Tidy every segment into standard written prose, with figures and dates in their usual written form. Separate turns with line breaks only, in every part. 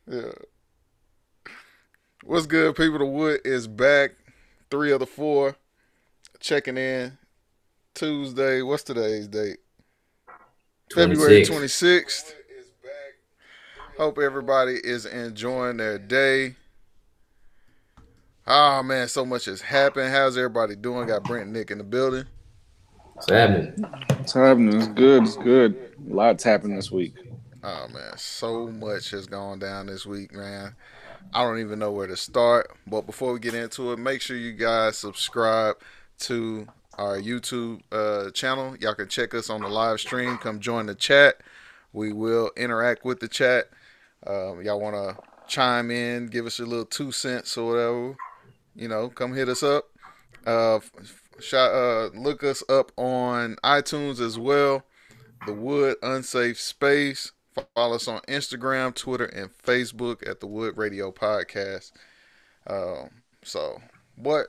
Yeah. What's good, people? The Wood is back. 3 of the 4 checking in. Tuesday. What's today's date? February
26.
26th. Hope everybody is enjoying their day. Oh man, so much has happened. How's everybody doing? Got Brent and Nick in the building.
What's happening?
What's happening? It's good. It's good. Lots happened this week.
Oh man, so much has gone down this week, man. I don't even know where to start. But before we get into it, make sure you guys subscribe to our YouTube channel. Y'all can check us on the live stream. Come join the chat. We will interact with the chat. Y'all want to chime in, give us a little 2 cents or whatever. Come hit us up. Uh, Look us up on iTunes as well. The Wood Unsafe Space. Follow us on Instagram, Twitter, and Facebook at the Wood Radio Podcast. So, what?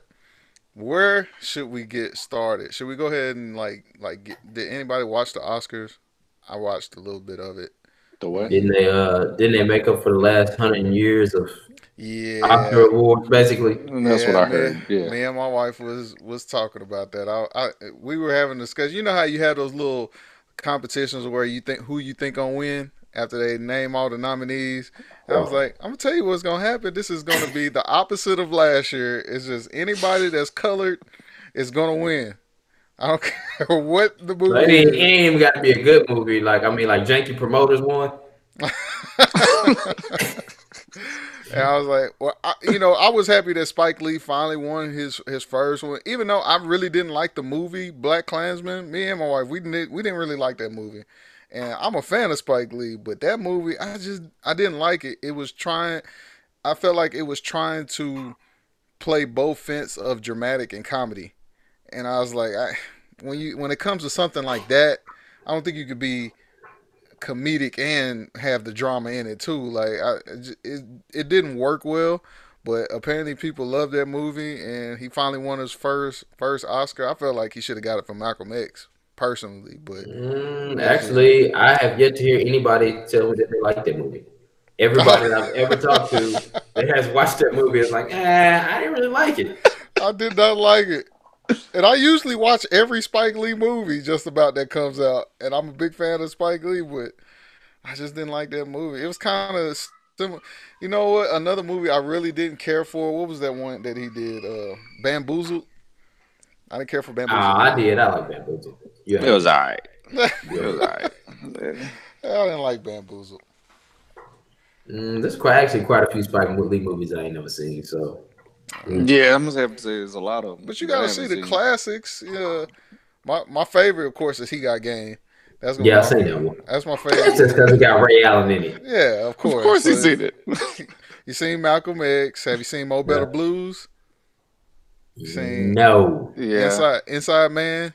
Where should we get started? Should we go ahead and did anybody watch the Oscars? I watched a little bit of it.
The what?
Didn't they make up for the last 100 years of Oscar
Yeah,
awards, basically?
And that's what
yeah,
I
man.
heard. Yeah.
Me and my wife was talking about that. We were having a discussion. You know how you have those little competitions where you think who you think gonna win after they name all the nominees. And I was like, I'm gonna tell you what's gonna happen. This is gonna be the opposite of last year. It's just anybody that's colored is gonna win. I don't care what the
So
movie
it ain't
is.
even got to be a good movie. Like Janky Promoters won.
And I was like, well, I was happy that Spike Lee finally won his first one. Even though I really didn't like the movie Black Klansman, me and my wife we didn't really like that movie. And I'm a fan of Spike Lee, but that movie I didn't like it. It was trying. I felt like it was trying to play both fence of dramatic and comedy. And I was like, when it comes to something like that, I don't think you could be comedic and have the drama in it too. It didn't work well, but apparently people love that movie, and he finally won his first Oscar. I felt like he should have got it from Malcolm X personally, but that's just me.
Actually, I have yet to hear anybody tell me that they like that movie. Everybody that I've ever talked to that has watched that movie is like, I didn't really like it.
I did not like it. And I usually watch every Spike Lee movie just about that comes out, and I'm a big fan of Spike Lee, but I just didn't like that movie. It was kind of similar. You know what? Another movie I really didn't care for. What was that one that he did? Bamboozled. I didn't care for Bamboozled
I
either.
did. I like Bamboozle. You
It
have
was all right.
I
It was all right.
didn't like Bamboozled.
there's quite a few Spike Lee movies I ain't never seen. So
Yeah, I'm gonna have to say there's a lot of them
But you
that
got
I
to see
haven't
the
seen.
classics. Yeah, my favorite, of course, is He Got Game. That's gonna
yeah,
be
I
my
seen that
favorite.
one.
That's my
That's
favorite.
just because it got Ray Allen in it.
Yeah, of
Of
course.
course, he's
So
seen it.
you seen Malcolm X? Have you seen Mo Better
Yeah.
Blues? You seen
No,
Yeah.
Inside Man?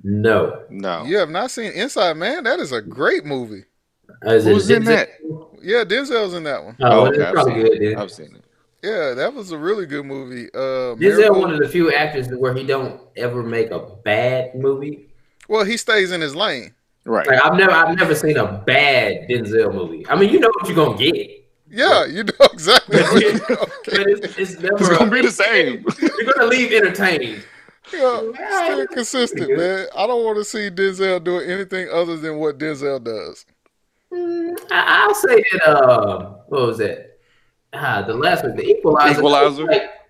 no.
No.
You have not seen Inside Man? That is a great movie.
Is it
Who's in
Denzel?
that?
Yeah, Denzel's in that one.
Oh,
Oh,
well,
okay.
it's
I've
probably
seen
good
it.
then.
I've seen it.
Yeah, that was a really good movie.
Denzel one of
Miracle.
the few actors where he don't ever make a bad movie.
Well, he stays in his lane.
Right.
Like I've never seen a bad Denzel movie. I mean, you know what you're gonna get,
Yeah,
but
you know exactly
but,
what you're gonna get.
it's
It's
never.
gonna be the same.
You're gonna leave entertained.
Yeah,
All right,
stay
that's pretty
consistent,
good.
man. I don't want to see Denzel doing anything other than what Denzel does.
I'll say that. What was that? The last one, The Equalizer.
Equalizer.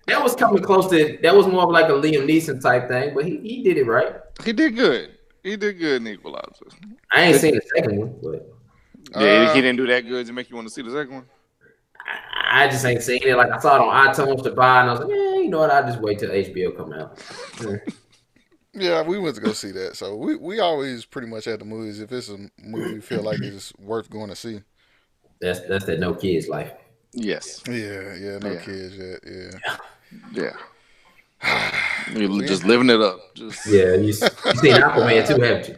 That was coming close to. That was more of like a Liam Neeson type thing, but he did it right.
He did good. He did good in Equalizer.
I ain't seen the second one, but
Yeah, he
Uh,
didn't do that good to make you want to see the second one.
I just ain't seen it. Like I saw it on iTunes to buy, and I was like, you know what? I'll just wait till HBO come out.
yeah, we went to go see that. So we always pretty much at the movies if it's a movie we feel like it's worth going to see.
That's that no kids life.
Yes.
Yeah, no
Yeah.
kids yet. Yeah.
Yeah. You're just living it up. Just
Yeah, you seen Aquaman too, haven't you?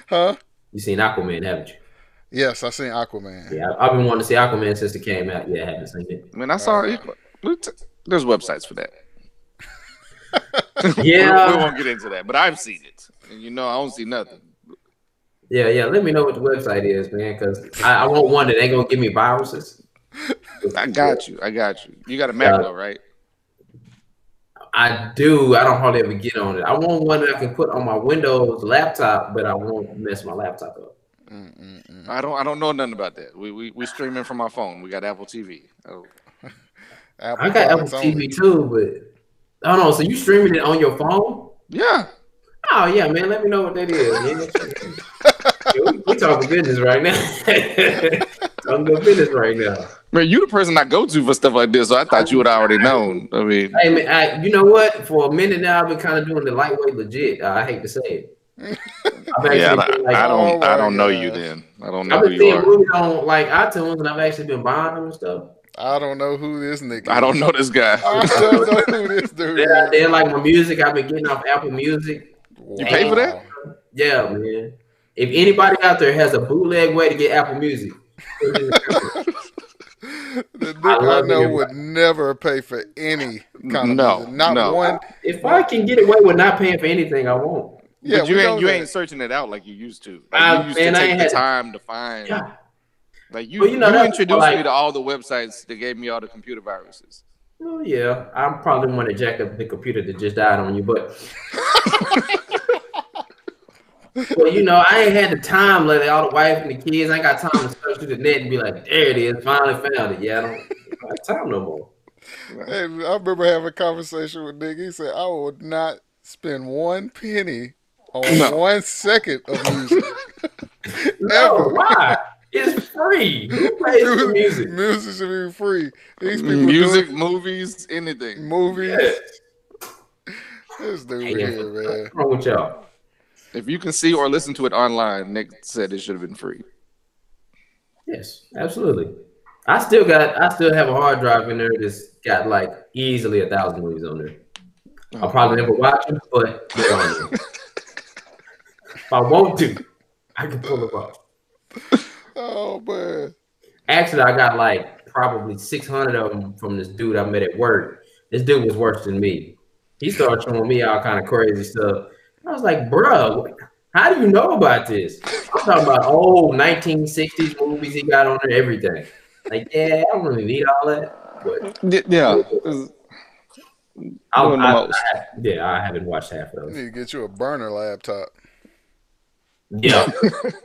Huh?
You seen Aquaman, haven't you?
Yes, I seen Aquaman.
Yeah, I've been wanting to see Aquaman since it came out. Yeah, I haven't seen it.
I mean, I saw there's websites for that. we
Yeah,
won't get into that, but I've seen it. And I don't see nothing.
Yeah. Let me know what the website is, man, because I want one that ain't gonna give me viruses.
I got you. You got a Mac though, right?
I do. I don't hardly ever get on it. I want one that I can put on my Windows laptop, but I won't mess my laptop up.
I don't know nothing about that. We streaming from our phone. We got Apple TV. Oh.
I got Apple TV too, but I don't know. So you streaming it on your phone?
Yeah.
Oh yeah, man. Let me know what that is. Yeah, we talking business right now. Talking good business right now.
Man, you the person I go to for stuff like this, so I thought you would already known. I mean,
hey man, you know what? For a minute now, I've been kind of doing the lightweight legit. I hate to say it.
I don't know you then. I don't know
I've been
who you are.
movies on like iTunes, and I've actually been buying them and stuff.
I don't know who this nigga is.
I don't know this guy.
I don't know who this dude is.
They're like my music. I've been getting off Apple Music.
You pay for that?
Yeah, man. If anybody out there has a bootleg way to get Apple Music,
the nigga I know would never pay for any kind of music. Not one.
If I can get away with not paying for anything, I won't.
Yeah, but you ain't searching it out like you used to. Like you used to take the time to find. Yeah. Like you introduced me to all the websites that gave me all the computer viruses.
Oh yeah, I'm probably the one that jacked up the computer that just died on you, but. Well, I ain't had the time lately. All the wife and the kids, I ain't got time to search through the net and be like, there it is, finally found it. Yeah, I don't have time no more.
Hey, I remember having a conversation with Nick. He said, I would not spend 1 penny on 1 second of music.
No, why? It's free. Who pays for music?
Music should be free. These people
movies, anything.
Movies. Yes. This dude here, man.
What's wrong with y'all?
If you can see or listen to it online, Nick said it should have been free.
Yes, absolutely. I still have a hard drive in there that's got like easily 1,000 movies on there. I'll probably never watch them, but they're on there. If I want to, I can pull them up.
Oh man.
Actually, I got like probably 600 of them from this dude I met at work. This dude was worse than me. He started showing me all kind of crazy stuff. I was like, bro, how do you know about this? I'm talking about old 1960s movies he got on there, everything. Like, yeah, I don't really need all that. But
yeah.
I haven't watched half of those.
You need to get you a burner laptop.
Yeah.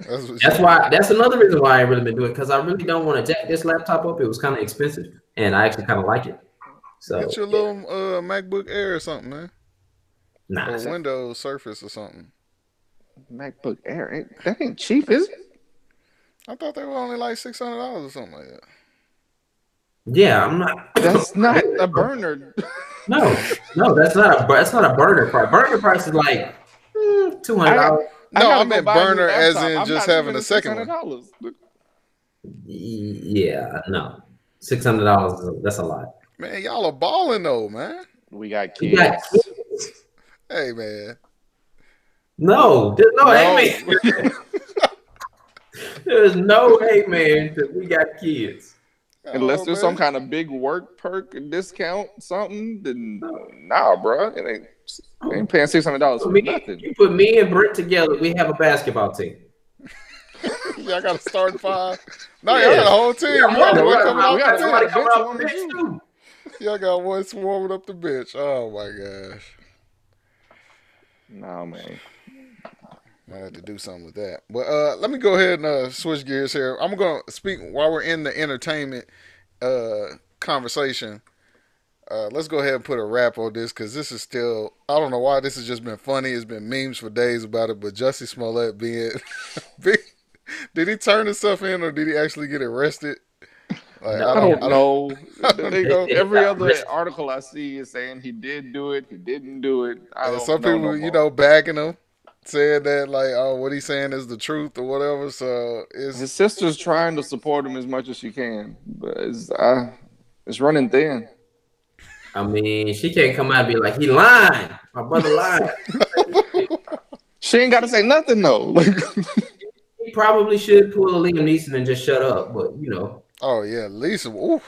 That's another reason why I ain't really been doing it, because I really don't want to jack this laptop up. It was kind of expensive, and I actually kind of like it. So
get your little MacBook Air or something, man.
Nah,
or Windows Surface or something.
MacBook Air, that ain't cheap, is it?
I thought they were only like $600 or something like that.
Yeah, I'm not.
That's not a burner.
No, that's not a burner price. Burner price is like $200.
No, I meant burner as in just having a second one.
Yeah, no, $600. That's a lot.
Man, y'all are balling though, man.
We got kids.
Hey, man.
No, there's no hey man. There's no hey man that we got kids.
Unless there's some kind of big work perk discount, something, then nah, bro. It ain't paying $600 for nothing.
You put me and Brent together, we have a basketball team.
Y'all got to start 5. No, y'all got a whole team. Y'all got one swarming up the bench. Oh my gosh.
No, man.
I have to do something with that. But let me go ahead and switch gears here. I'm going to speak while we're in the entertainment conversation. Let's go ahead and put a wrap on this, because this is still, I don't know why this has just been funny. It's been memes for days about it, but Jussie Smollett being did he turn himself in, or did he actually get arrested?
Like, I don't know. Every other article I see is saying he did do it, he didn't do it.
Some people, backing him, saying that like, oh, what he's saying is the truth or whatever. So
his sister's trying to support him as much as she can, but it's running thin.
I mean, she can't come out and be like, he lying. My brother lied.
She ain't got to say nothing though.
He probably should pull a Liam Neeson and just shut up, but
Oh yeah, Lisa. Ooh,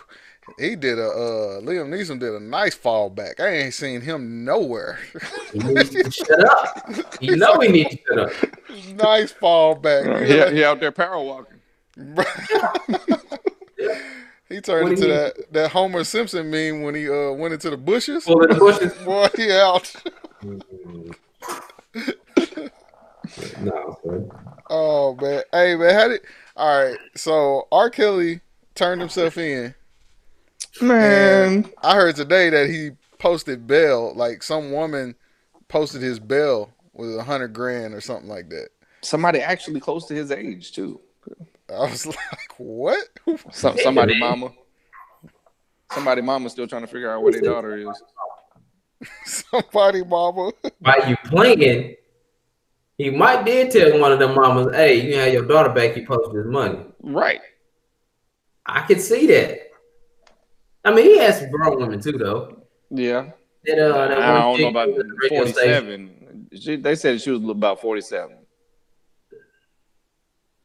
He did Liam Neeson did a nice fallback. I ain't seen him nowhere.
He needs to shut up. He know he needs to shut up.
Nice fallback.
He out there power walking.
He turned into that Homer Simpson meme when he went into the bushes.
Well, in the bushes.
Boy, he out.
No, man.
Oh man. Hey man, all right, so R. Kelly turned himself in. Man, I heard today that he posted bail. Like some woman posted his bail with $100,000 or something like that.
Somebody actually close to his age too.
I was like, what?
Somebody mama still trying to figure out where their daughter is.
Somebody mama.
While you playing, he might did tell one of them mamas, "Hey, you can have your daughter back. You posted this money."
Right.
I can see that. I mean, he has some grown women too, though.
Yeah.
That,
I don't know about 47. They said she was about 47.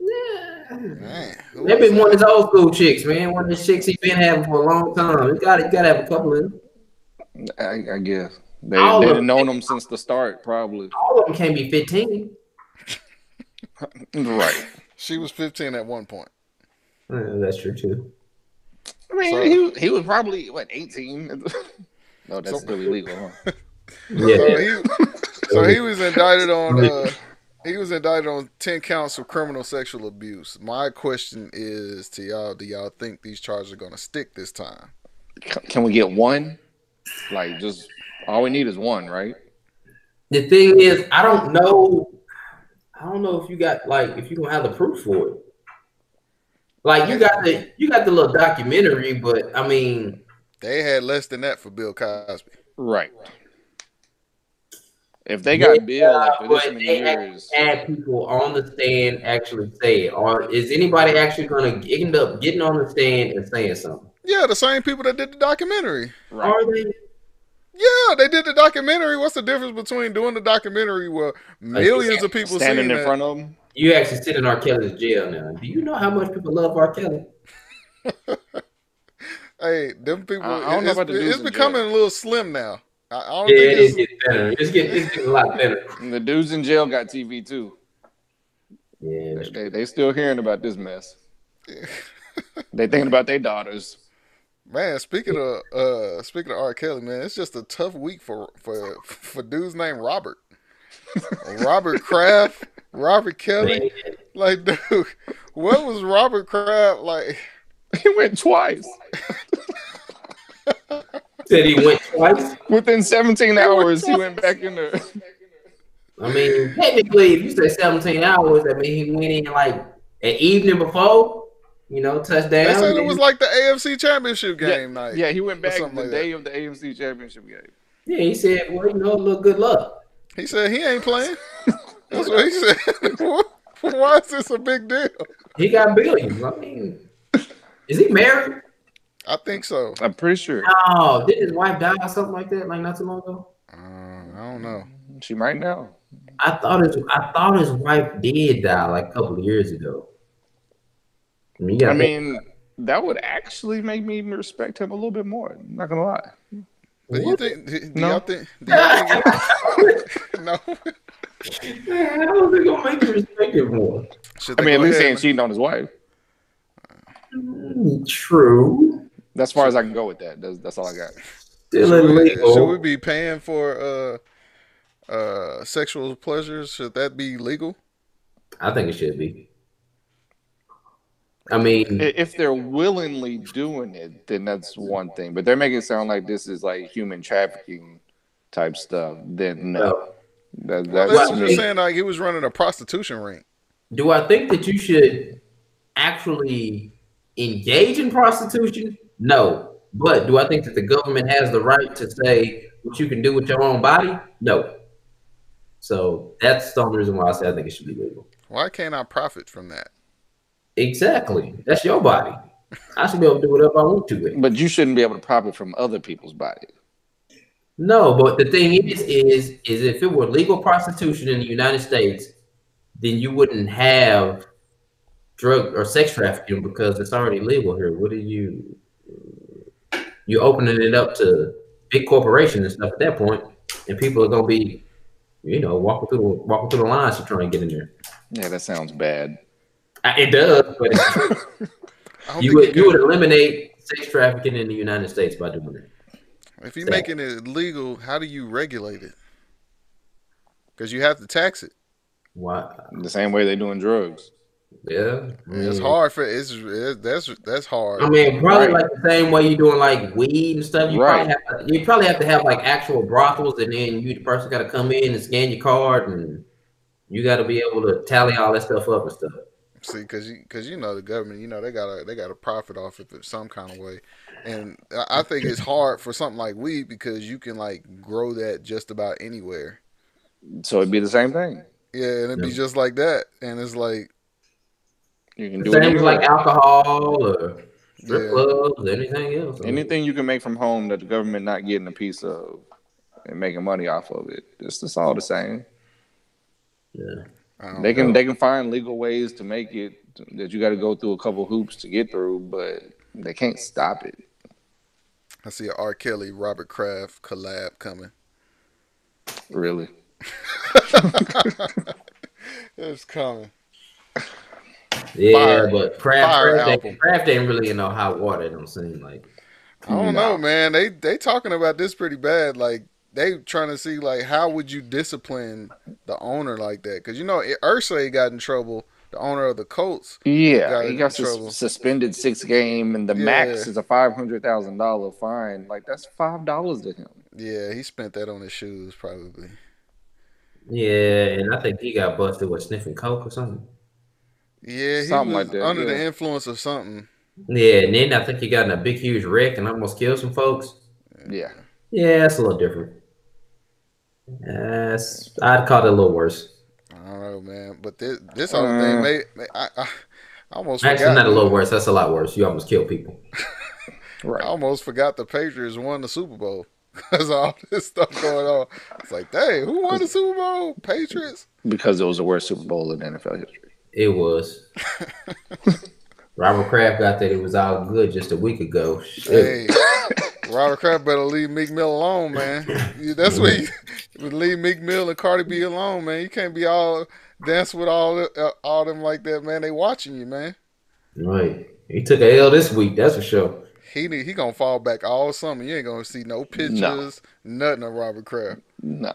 Yeah. They've been one of his old school chicks, man. One of the chicks he been having for a long time. You gotta have a couple of them.
I guess. They've known them since the start, probably.
All of them can't be 15.
Right.
She was 15 at one point.
That's true, too.
I mean, he was probably, 18? No, that's still illegal, huh?
Yeah.
So he was indicted on... He was indicted on 10 counts of criminal sexual abuse. My question is to y'all, do y'all think these charges are going to stick this time?
Can we get one? Like, just, all we need is one, right?
The thing is, I don't know if you got, if you don't have the proof for it. Like, you got the little documentary, but, I mean...
They had less than that for Bill Cosby.
Right. If they got Bill after this many years,
had people on the stand actually say it, or is anybody actually going to end up getting on the stand and saying something?
Yeah, the same people that did the documentary.
Right. Are they?
Yeah, they did the documentary. What's the difference between doing the documentary where millions of people
standing in front of them?
You actually sit in R. Kelly's jail now. Do you know how much people love R. Kelly?
Hey, them people.
I don't know about the dudes
it's becoming a little slim now. I don't
think it's getting better. It's getting a lot better.
And the dudes in jail got TV too.
Yeah,
they still hearing about this mess. They thinking about their daughters.
Man, speaking of R. Kelly, man, it's just a tough week for dudes named Robert. Robert Kraft, Robert Kelly. Man. Like, dude, what was Robert Kraft like?
He went twice.
Said he went twice?
Within 17 hours, he went back in there.
I mean, technically, if you say 17 hours, I mean, he went in like an evening before, touchdown.
They said it was like the AFC Championship game night.
Yeah, he went back the day of the AFC Championship game.
Yeah, he said, well, a little good luck.
He said he ain't playing. That's what he said. Why is this a big deal?
He got billions. I mean, is he married?
I think so.
I'm pretty sure.
Oh, did his wife die or something like that, like not too long ago?
I don't know.
She might know.
I thought his wife did die like a couple of years ago.
I mean, that would actually make me respect him a little bit more. I'm not gonna lie.
Do you think? Do
no.
y'all think? No.
I don't think it'll make you respect him more.
I mean, at least he ain't cheating on his wife.
True.
That's as far as I can go with that. That's all I got.
Still illegal.
Should we be paying for sexual pleasures? Should that be legal?
I think it should be. I mean,
if they're willingly doing it, then that's one thing. But they're making it sound like this is like human trafficking type stuff. Then no. That's
what you're saying. Like he was running a prostitution ring.
Do I think that you should actually engage in prostitution? No. But do I think that the government has the right to say what you can do with your own body? No. So that's the only reason why I say I think it should be legal.
Why can't I profit from that?
Exactly. That's your body. I should be able to do whatever I want to with it.
But you shouldn't be able to profit from other people's bodies.
No, but the thing is if it were legal prostitution in the United States, then you wouldn't have drug or sex trafficking because it's already legal here. What do you? you're opening it up to big corporations and stuff at that point, and people are gonna be, walking through the lines to try and get in there.
Yeah, that sounds bad.
It does, but you would eliminate sex trafficking in the United States by doing it.
If you're making it legal, how do you regulate it? Because you have to tax it.
Why?
The same way they're doing drugs.
Yeah,
it's hard for that's hard.
I mean, probably like the same way you're doing like weed and stuff. You probably have to have like actual brothels, and then the person got to come in and scan your card, and you got to be able to tally all that stuff up and stuff.
See, because the government, they got to profit off of it some kind of way, and I think it's hard for something like weed because you can like grow that just about anywhere.
So it'd be the same thing.
Yeah, and it'd be just like that, and it's like.
You can do
things like alcohol or strip clubs, anything else.
Anything you can make from home that the government not getting a piece of and making money off of it. It's all the same.
Yeah.
They can find legal ways to make it that you got to go through a couple hoops to get through, but they can't stop it.
I see an R. Kelly, Robert Kraft collab coming.
Really?
It's coming.
Yeah, but Kraft ain't really in no hot water. It don't seem like.
I don't know, man. They talking about this pretty bad. Like they trying to see like how would you discipline the owner like that? Because Irsay got in trouble. The owner of the Colts.
Yeah, he got suspended 6 games, and the max is a $500,000 fine. Like that's $5 to him.
Yeah, he spent that on his shoes probably.
Yeah, and I think he got busted with sniffing coke or something.
Yeah, he something was like that, under the influence of something.
Yeah, and then I think he got in a big, huge wreck and almost killed some folks.
Yeah.
Yeah, that's a little different. I'd call it a little worse.
I don't know, man. But this whole thing, I almost
actually forgot. Not a little worse. That's a lot worse. You almost killed people.
Right. I almost forgot the Patriots won the Super Bowl because of all this stuff going on. It's like, dang, who won the Super Bowl? Patriots?
Because it was the worst Super Bowl in NFL history.
It was. Robert Kraft got that it was all good just a week ago.
Hey, Robert Kraft better leave Meek Mill alone, man. That's what you leave Meek Mill and Cardi B alone, man. You can't be all dance with all them like that, man. They watching you, man.
Right. He took a L this week, that's for sure.
He gonna fall back all summer. You ain't gonna see no pictures, nothing of Robert Kraft.
No.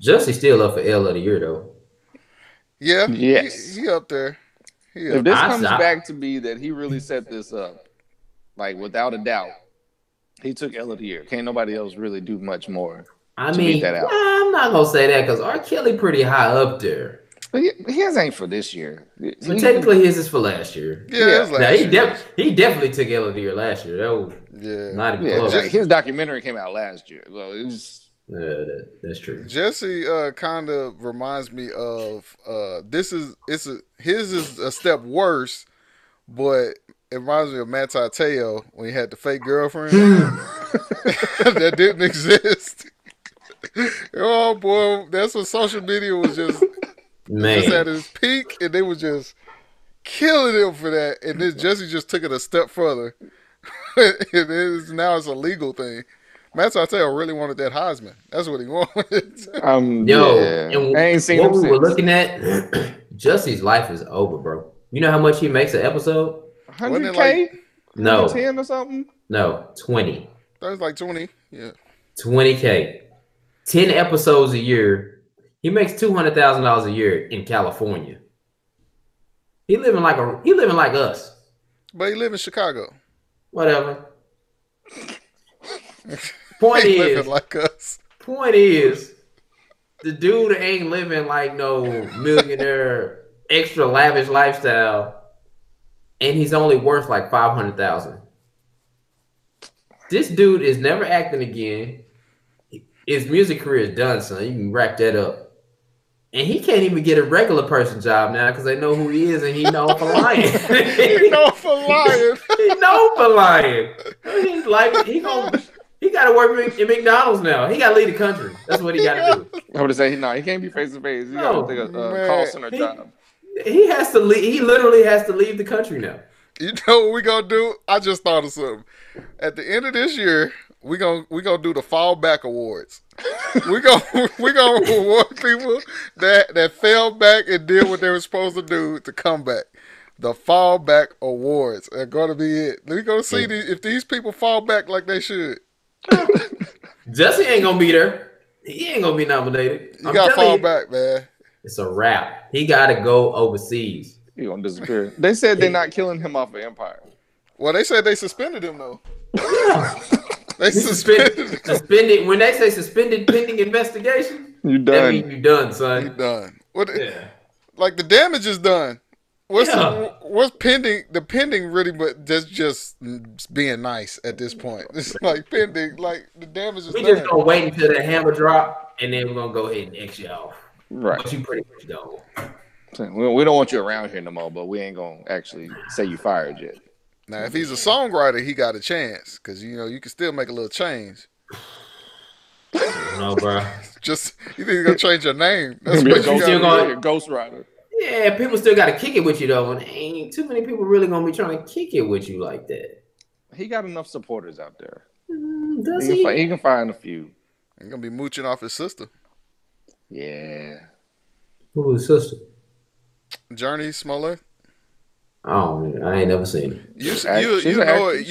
Jussie still up for L of the year though.
Yeah.
Yes.
He up there.
If this comes back to be that he really set this up, like without a doubt, he took L of the year. Can't nobody else really do much more.
I mean, I'm not gonna say that because R. Kelly pretty high up there.
But his ain't for this year.
But technically, his is for last year.
Yeah,
he definitely took L of the year last year. That was not even close.
His documentary came out last year. So it was.
Yeah, that's true.
Jussie kind of reminds me of his is a step worse, but it reminds me of Matt Tateo when he had the fake girlfriend that didn't exist. Oh boy, that's what social media was just at its peak, and they were just killing him for that. And then Jussie just took it a step further, and now it's a legal thing. Matt Tateo really wanted that Heisman. That's what he wanted.
And I ain't seen what we were looking at. Jussie's life is over, bro. You know how much he makes an episode?
100K?
Like,
no.
10 or something?
No, 20.
That was like 20. Yeah.
20K. 10 episodes a year. He makes $200,000 a year in California. He living like us.
But he live in Chicago.
Whatever. Point is, the dude ain't living like no millionaire, extra lavish lifestyle, and he's only worth like $500,000. This dude is never acting again. His music career is done, son. You can wrap that up. And he can't even get a regular person job now because they know who he is and he known for lying.
He known for lying.
He's like he got to work in McDonald's now. He got to leave the country. That's what he got to do.
I would say he can't be face to face. He got to take a call center job.
He has to leave. He literally has to leave the country now.
You know what we gonna do? I just thought of something. At the end of this year, we gonna do the fallback awards. we gonna award people that fell back and did what they were supposed to do to come back. The fallback awards are gonna be it. We gonna see if these people fall back like they should.
Jesse ain't gonna be there. He ain't gonna be nominated.
You gotta fall back, man.
It's a wrap. He gotta go overseas.
He gonna disappear. They said they're not killing him off of Empire.
Well, they said they suspended him though. They
suspended. When they say suspended pending investigation,
you done.
That means you done, son.
You done. Like the damage is done. What's pending? The pending really, but just being nice at this point. It's like pending. Like the damage is done.
We just gonna wait until the hammer drop, and then we're gonna go ahead and X you off.
Right.
But you pretty much go.
We don't want you around here no more, but we ain't gonna actually say you fired yet.
Now, if he's a songwriter, he got a chance because you can still make a little change.
No, bro.
Just you think you're gonna change your name? That's
what you still gonna ghostwriter.
Yeah, people still got to kick it with you though, and ain't too many people really gonna be trying to kick it with you like that.
He got enough supporters out there.
Does he?
He can find a few.
He's gonna be mooching off his sister.
Yeah.
Who's his sister?
Journey Smollett.
Oh, man, I ain't never seen her.
You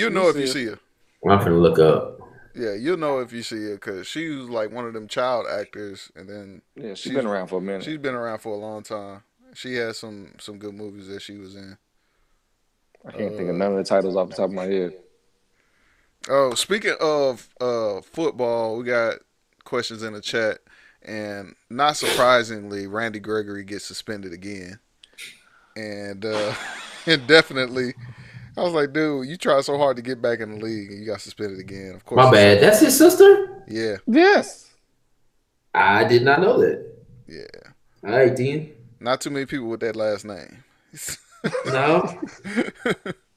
know if you see her.
I'm finna look up.
Yeah, you'll know if you see her because she was like one of them child actors, and then
she's been around for a minute.
She's been around for a long time. She has some good movies that she was in.
I can't think of none of the titles off the top of my head.
Oh, speaking of football, we got questions in the chat, and not surprisingly, Randy Gregory gets suspended again, and indefinitely. I was like, dude, you tried so hard to get back in the league, and you got suspended again. Of course.
My bad. That's his sister?
Yeah.
Yes.
I did not know that.
Yeah.
All right, Dean.
Not too many people with that last name.
No.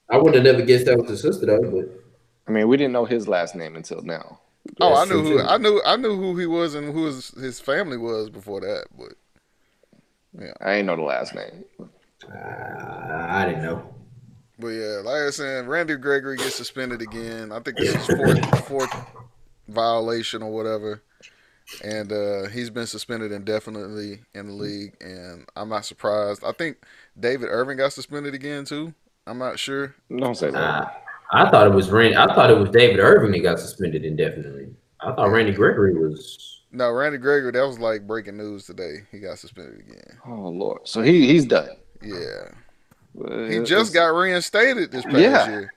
I would have never guessed that was his sister, though. But
I mean, we didn't know his last name until now.
Oh, I knew who he was and who his family was before that, but yeah,
I ain't know the last name.
I didn't know.
But yeah, like I was saying, Randy Gregory gets suspended again. I think this is fourth violation or whatever. And he's been suspended indefinitely in the league, and I'm not surprised. I think David Irving got suspended again too. I'm not sure.
Don't say that.
I thought it was David Irving that got suspended indefinitely. I thought Randy Gregory was.
No, Randy Gregory. That was like breaking news today. He got suspended again.
Oh Lord! So he's done.
Yeah. He just got reinstated this past year.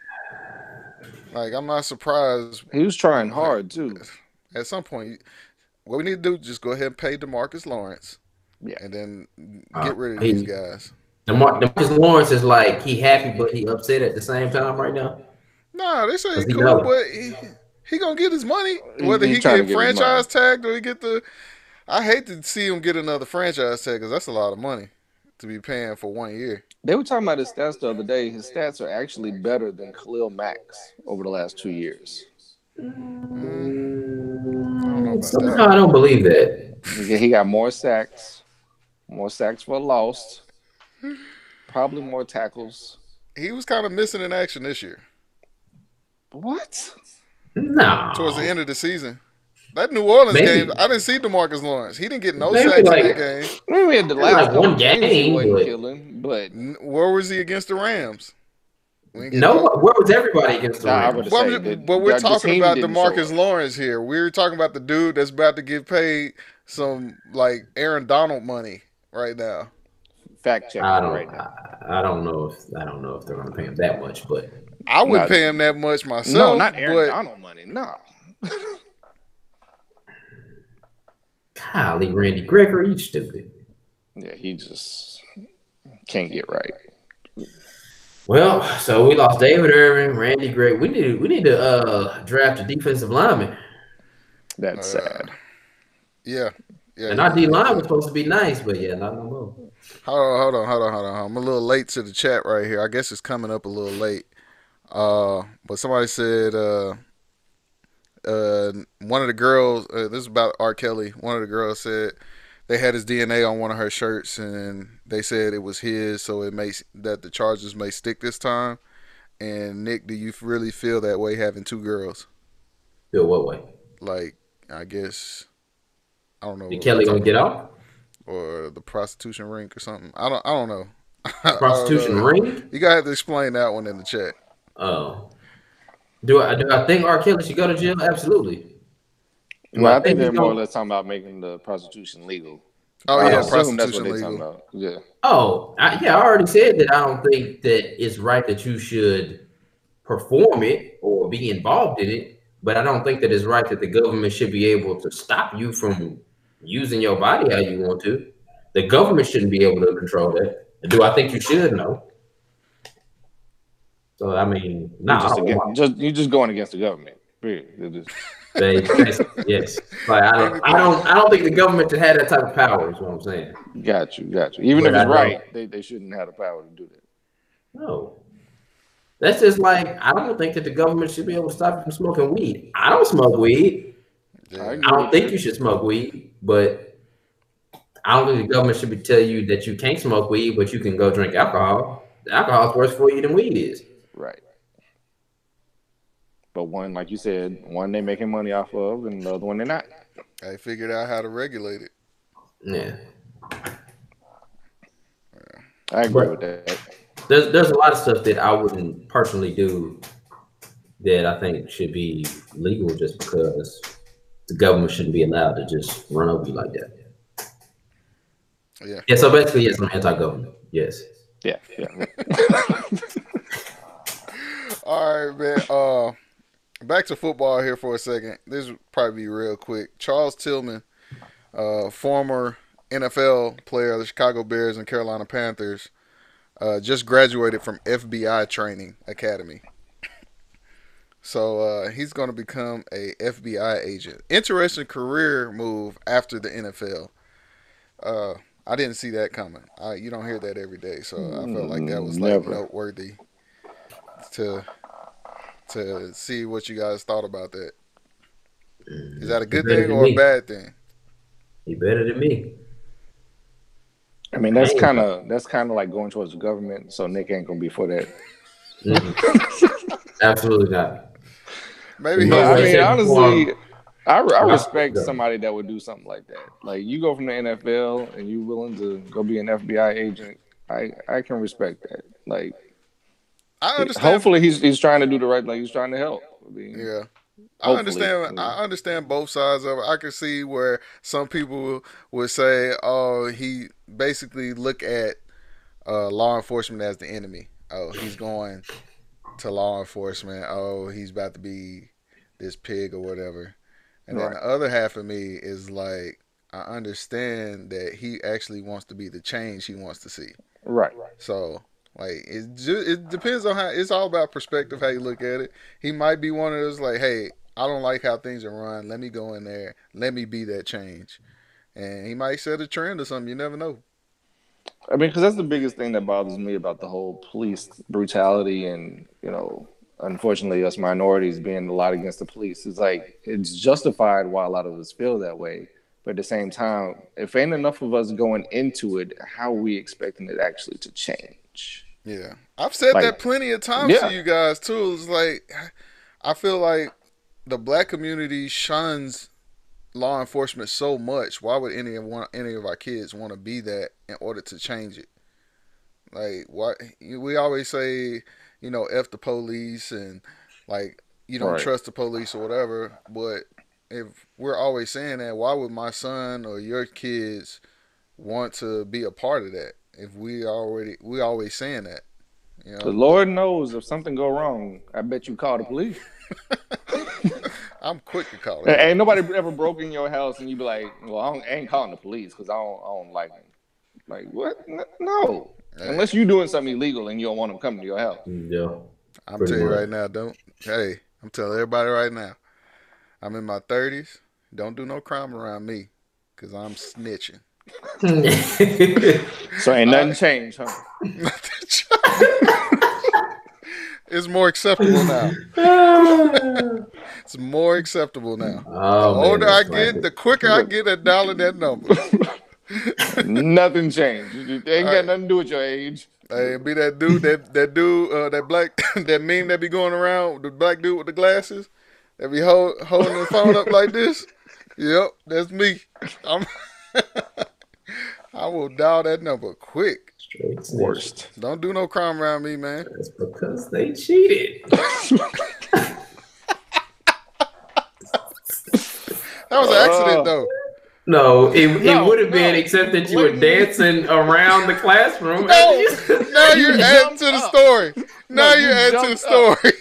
Like, I'm not surprised.
He was trying hard too.
At some point, what we need to do is just go ahead and pay DeMarcus Lawrence.
Yeah.
And then get rid of these guys.
DeMarcus Lawrence is like, he happy, but he upset at the same time right now.
Nah, they say he's cool, but he gonna get his money. Whether he get franchise tagged or he get the... I hate to see him get another franchise tag because that's a lot of money to be paying for 1 year.
They were talking about his stats the other day. His stats are actually better than Khalil Mack's over the last 2 years.
Somehow I don't believe that.
He got more sacks for lost, probably more tackles.
He was kind of missing in action this year.
What?
No.
Towards the end of the season. That New Orleans game, I didn't see DeMarcus Lawrence. He didn't get no sacks in that game.
We had the last
one game,
but
where was he against the Rams?
No, where was everybody against the Rams?
But we're talking about DeMarcus Lawrence here. We're talking about the dude that's about to get paid some like Aaron Donald money right now.
Fact check right now.
I don't know if they're going to pay him that much, but
I wouldn't pay him that much myself.
No, not Aaron Donald money. No.
Golly, Randy Gregory, you stupid.
Yeah, he just can't get right.
Well, so we lost David Irving, Randy Gregory. We need to draft a defensive lineman.
That's sad.
Yeah.
And our D line was supposed to be nice, but yeah, not no more.
Hold on. I'm a little late to the chat right here. I guess it's coming up a little late. But somebody said one of the girls, this is about R. Kelly, one of the girls said they had his DNA on one of her shirts and they said it was his, so it makes that the charges may stick this time. And Nick, do you really feel that way having 2 girls?
Feel what way?
Like, I guess I don't know.
Did Kelly gonna get off?
Or the prostitution ring or something? I don't know.
Prostitution ring?
You gotta have to explain that one in the chat.
Oh. Do I think R. Kelly should go to jail? Absolutely.
Well, I think they're more or less talking about making the prostitution legal.
Oh yeah, prostitution that's what they're
talking about. Yeah.
Oh, I already said that. I don't think that it's right that you should perform it or be involved in it, but I don't think that it's right that the government should be able to stop you from using your body how you want to. The government shouldn't be able to control that. Do I think you should? No. So I mean,
you're just going against the government. Period.
Yes. Like I don't think the government should have that type of power, is what I'm saying.
Got you. Even if it's right, they shouldn't have the power to do that.
No. That's just like, I don't think that the government should be able to stop you from smoking weed. I don't smoke weed. Yeah. I don't think you should smoke weed, but I don't think the government should be telling you that you can't smoke weed, but you can go drink alcohol. Alcohol is worse for you than weed is.
Right. But one, like you said, one they're making money off of, and the other one they're not.
They figured out how to regulate it.
Yeah.
I agree with that.
There's a lot of stuff that I wouldn't personally do that I think should be legal just because the government shouldn't be allowed to just run over you like that.
Yeah.
Yeah. So basically, yes, I'm anti-government. Yes.
Yeah.
All right, man. Back to football here for a second. This will probably be real quick. Charles Tillman, former NFL player of the Chicago Bears and Carolina Panthers, just graduated from FBI Training Academy. So he's going to become a FBI agent. Interesting career move after the NFL. I didn't see that coming. You don't hear that every day, so I felt like that was like noteworthy to see what you guys thought about that. Is that a good thing or a bad thing?
He better than me.
I mean, that's kind of like going towards the government. So Nick ain't gonna be for that.
Absolutely not.
Maybe.
I mean, honestly, I respect somebody that would do something like that. Like, you go from the NFL and you willing to go be an FBI agent. I can respect that. Like,
I understand.
Hopefully, he's trying to do the right thing. He's trying to help. I mean,
yeah. I understand both sides of it. I can see where some people would say, "Oh, he basically look at law enforcement as the enemy. Oh, he's going to law enforcement. Oh, he's about to be this pig or whatever." And then the other half of me is like, I understand that he actually wants to be the change he wants to see.
Right.
So, like, it depends on how. It's all about perspective, how you look at it. He might be one of those like, "Hey, I don't like how things are run. Let me go in there. Let me be that change." And he might set a trend or something. You never know.
I mean, because that's the biggest thing that bothers me about the whole police brutality and, unfortunately, us minorities being a lot against the police. It's like, it's justified why a lot of us feel that way. But at the same time, if ain't enough of us going into it, how are we expecting it actually to change?
Yeah. I've said that plenty of times to you guys, too. It's like, I feel like the black community shuns law enforcement so much. Why would any of our kids want to be that in order to change it? Like, what we always say, F the police and like you don't trust the police or whatever. But if we're always saying that, why would my son or your kids want to be a part of that? If we always saying that.
The Lord knows if something go wrong, I bet you call the police.
I'm quick to call it.
Ain't nobody ever broke in your house and you be like, "Well, I ain't calling the police because I don't like them." Like, what? No. Hey. Unless you're doing something illegal and you don't want them coming to your house.
Yeah.
I'm telling you right now, I'm telling everybody right now, I'm in my 30s. Don't do no crime around me because I'm snitching.
So ain't nothing changed, huh?
It's more acceptable now. It's more acceptable now.
Oh,
the older I get, the quicker I get at dialing that number.
Nothing changed. It ain't got nothing to do with your age.
Hey, be that dude, that black, that meme that be going around, the black dude with the glasses, that be holding the phone up like this. Yep, that's me. I'm I will dial that number quick.
Straight snitch.
Worst.
Don't do no crime around me, man.
That's because they cheated.
That was an accident, though.
No, it would have been,
no.
except that you were dancing around the classroom.
No, now you're
You
adding to the
jumped
story. Now
you
you're adding to the
jumped
story.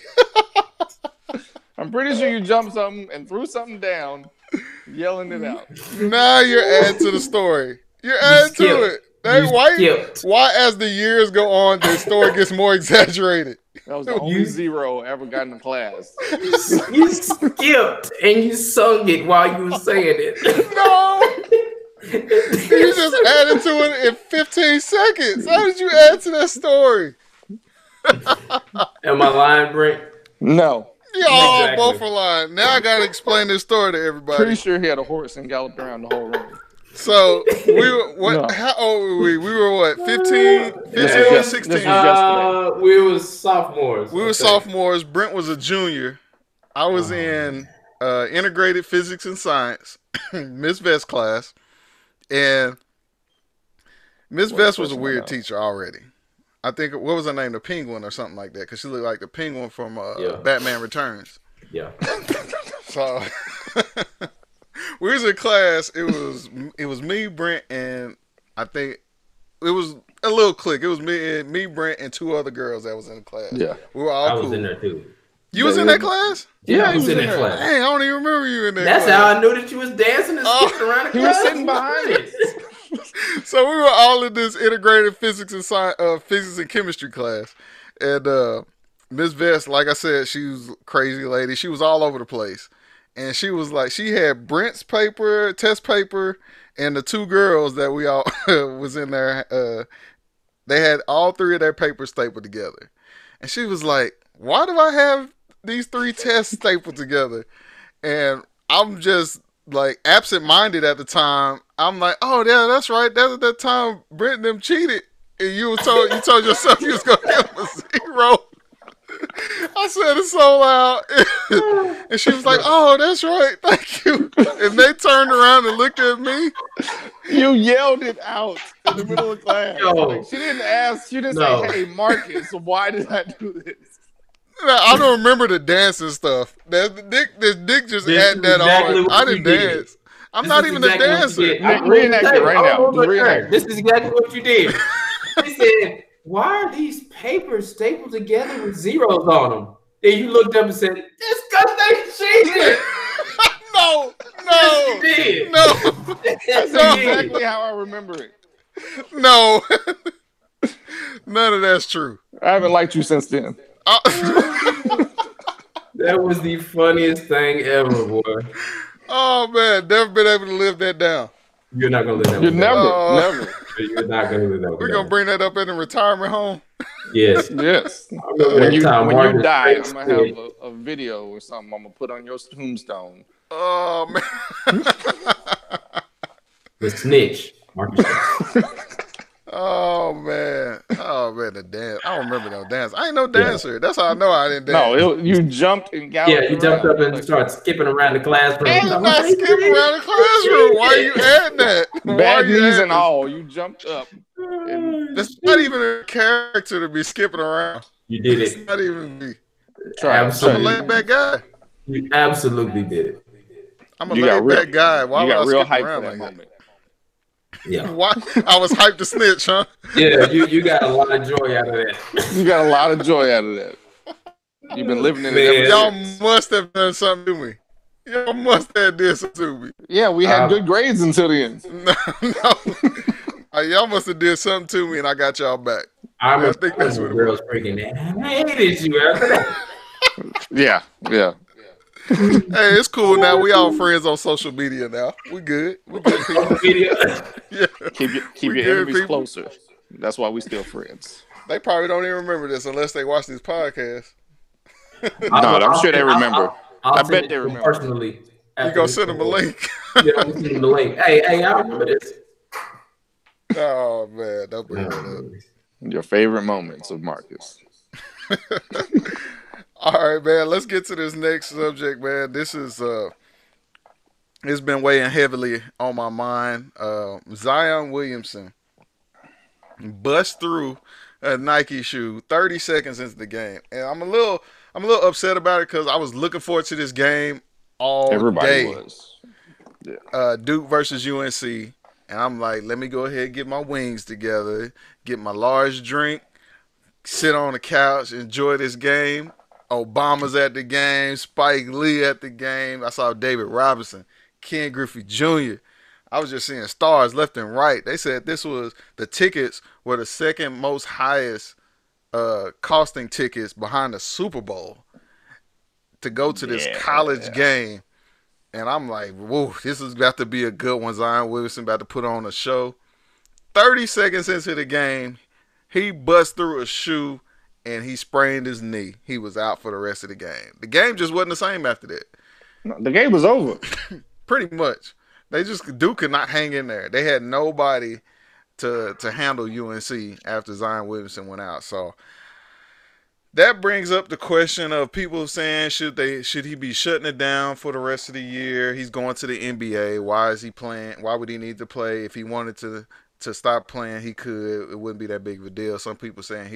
I'm pretty sure you jumped something and threw something down, yelling it out.
Now you're adding to the story. You're adding to it. Hey, why, as the years go on, the story gets more exaggerated?
That was the only zero I ever got in the class.
You skipped and you sung it while you were saying it.
No! You just added to it in 15 seconds. How did you add to that story?
Am I lying, Brent?
No.
Y'all
Exactly.
both are lying. Now I gotta explain this story to everybody.
Pretty sure he had a horse and galloped around the whole room.
So we were what?
No.
How old were we? We were what? 15 or 16.
This was
We was sophomores.
We were sophomores. Brent was a junior. I was in integrated physics and science, Miss Vest class, and Miss Vest was a weird teacher already. I think what was her name? The Penguin or something like that, because she looked like the Penguin from Batman Returns.
Yeah.
So we was in class. It was me, Brent, and I think it was a little clique. It was me, Brent, and two other girls that was in the class.
Yeah.
We were all
I
cool.
was in there too.
You was in that class?
Yeah, I was in that class.
Dang, I don't even remember you in that
That's
class.
how I knew that you was dancing and skipping around the
He was
class.
sitting behind us.
So we were all in this integrated physics and science, physics and chemistry class, and Miss Vest, like I said, she was a crazy lady. She was all over the place, and she was like, she had Brent's paper, test paper, and the two girls that we all was in there. They had all three of their papers stapled together, and she was like, "Why do I have these three tests stapled together?" And I'm just like absent-minded at the time. I'm like, "Oh yeah, that's right. That's at that time Brent and them cheated, and you told yourself you was gonna give them a zero." I said it so loud, and she was like, "Oh, that's right, thank you." And they turned around and looked at me.
You yelled it out in the middle of class.
Yo.
Like, she didn't ask. She didn't
No.
say, "Hey, Marcus, why did I do this?"
Now, I don't remember the dancing stuff. This Dick just
This
had
is
that
exactly
on.
what
I
you
didn't
did.
dance. I'm
This
not
is
even
exactly
a
what you
dancer.
did.
Reenact it right now. Just reenact it.
This is exactly what you did. He said, "Why are these papers stapled together with zeros on them?" And you looked up and said, "It's because they cheated."
No,
Yes, you did.
no,
Yes,
That's
you did.
exactly how I remember it.
no. None of that's true.
I haven't liked you since then.
That was the funniest thing ever, boy.
Oh man, never been able to live that down.
You're not gonna live that
You
one
never,
Oh.
never.
down. You're not gonna live that one
We're
down.
gonna bring that up in the retirement home.
Yes.
Yes.
I remember
When
that time
you
Marcus
die,
Prince
I'm gonna
said,
have a video or something. I'm gonna put on your tombstone.
Oh man.
the snitch. Marcus.
Oh man. The dance. I don't remember no dance. I ain't no dancer. That's how I know I didn't dance.
No, you jumped and galloped.
Yeah, you jumped up and
around.
started skipping around the classroom.
I did not skip around the classroom. Why are you adding that? Why are
Bad
you
knees
adding
and
this?
all. You jumped up.
That's not even a character to be skipping around.
You did
It's
it.
not even me.
Try it.
I'm a
Absolutely.
laid back guy.
You absolutely did it.
I'm a
You got
laid back guy. Why
You
would I
got real
skip
hype
around
for that
like that?
moment.
Yeah.
Why? I was hyped to snitch, huh?
Yeah, you got a lot of joy out of that.
You got a lot of joy out of that. You've been living in it
Man.
ever
Y'all
since.
must have done something to me. Y'all must have did something to me.
Yeah, we had good grades until the end.
No. Y'all must have did something to me, and I got y'all back.
I remember
think that's what it
girls freaking out. I hated you after that.
Yeah.
Hey, it's cool now. We all friends on social media now. We good. We good people.
Video.
Yeah.
Keep
We
your
good,
enemies
people.
closer. That's why we still friends.
They probably don't even remember this unless they watch these podcasts.
No, I'm sure they remember.
I'll
I
send
bet
it
they
to them
remember.
personally.
You
after
gonna
this
send them a
recording.
link?
Yeah, I'm gonna send them the link. Hey, I remember this.
Oh man, don't bring that up.
Your favorite moments of Marcus.
All right, man. Let's get to this next subject, man. This is it's been weighing heavily on my mind. Zion Williamson bust through a Nike shoe 30 seconds into the game, and I'm a little upset about it because I was looking forward to this game all
Everybody
day.
was. Yeah.
Duke versus UNC, and I'm like, let me go ahead and get my wings together, get my large drink, sit on the couch, enjoy this game. Obama's at the game, Spike Lee at the game. I saw David Robinson, Ken Griffey Jr. I was just seeing stars left and right. They said the tickets were the second most highest costing tickets behind the Super Bowl to go to this college game. And I'm like, whoa, this is about to be a good one. Zion Williamson about to put on a show. 30 seconds into the game, he bust through a shoe and he sprained his knee. He was out for the rest of the game. The game just wasn't the same after that.
No, the game was over.
Pretty much. Duke could not hang in there. They had nobody to handle UNC after Zion Williamson went out. So that brings up the question of people saying should he be shutting it down for the rest of the year? He's going to the NBA. Why is he playing? Why would he need to play? If he wanted to stop playing, he could. It wouldn't be that big of a deal. Some people saying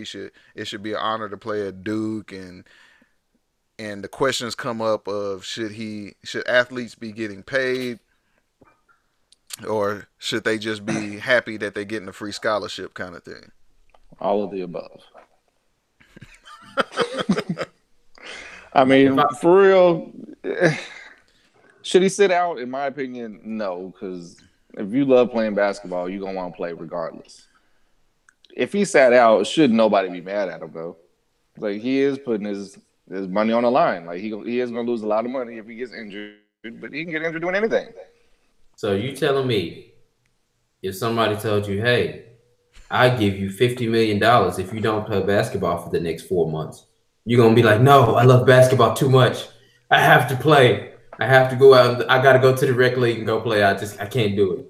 it should be an honor to play at Duke, and the questions come up of should athletes be getting paid, or should they just be happy that they're getting a free scholarship kind of thing?
All of the above. I mean, for real, should he sit out? In my opinion, no, because if you love playing basketball, you're going to want to play regardless. If he sat out, should nobody be mad at him, though? Like, he is putting his money on the line. Like, he is going to lose a lot of money if he gets injured, but he can get injured doing anything.
So you telling me if somebody told you, hey, I give you $50 million if you don't play basketball for the next 4 months, you're going to be like, no, I love basketball too much. I have to play. I have to go out. I got to go to the rec league and go play. I can't do it.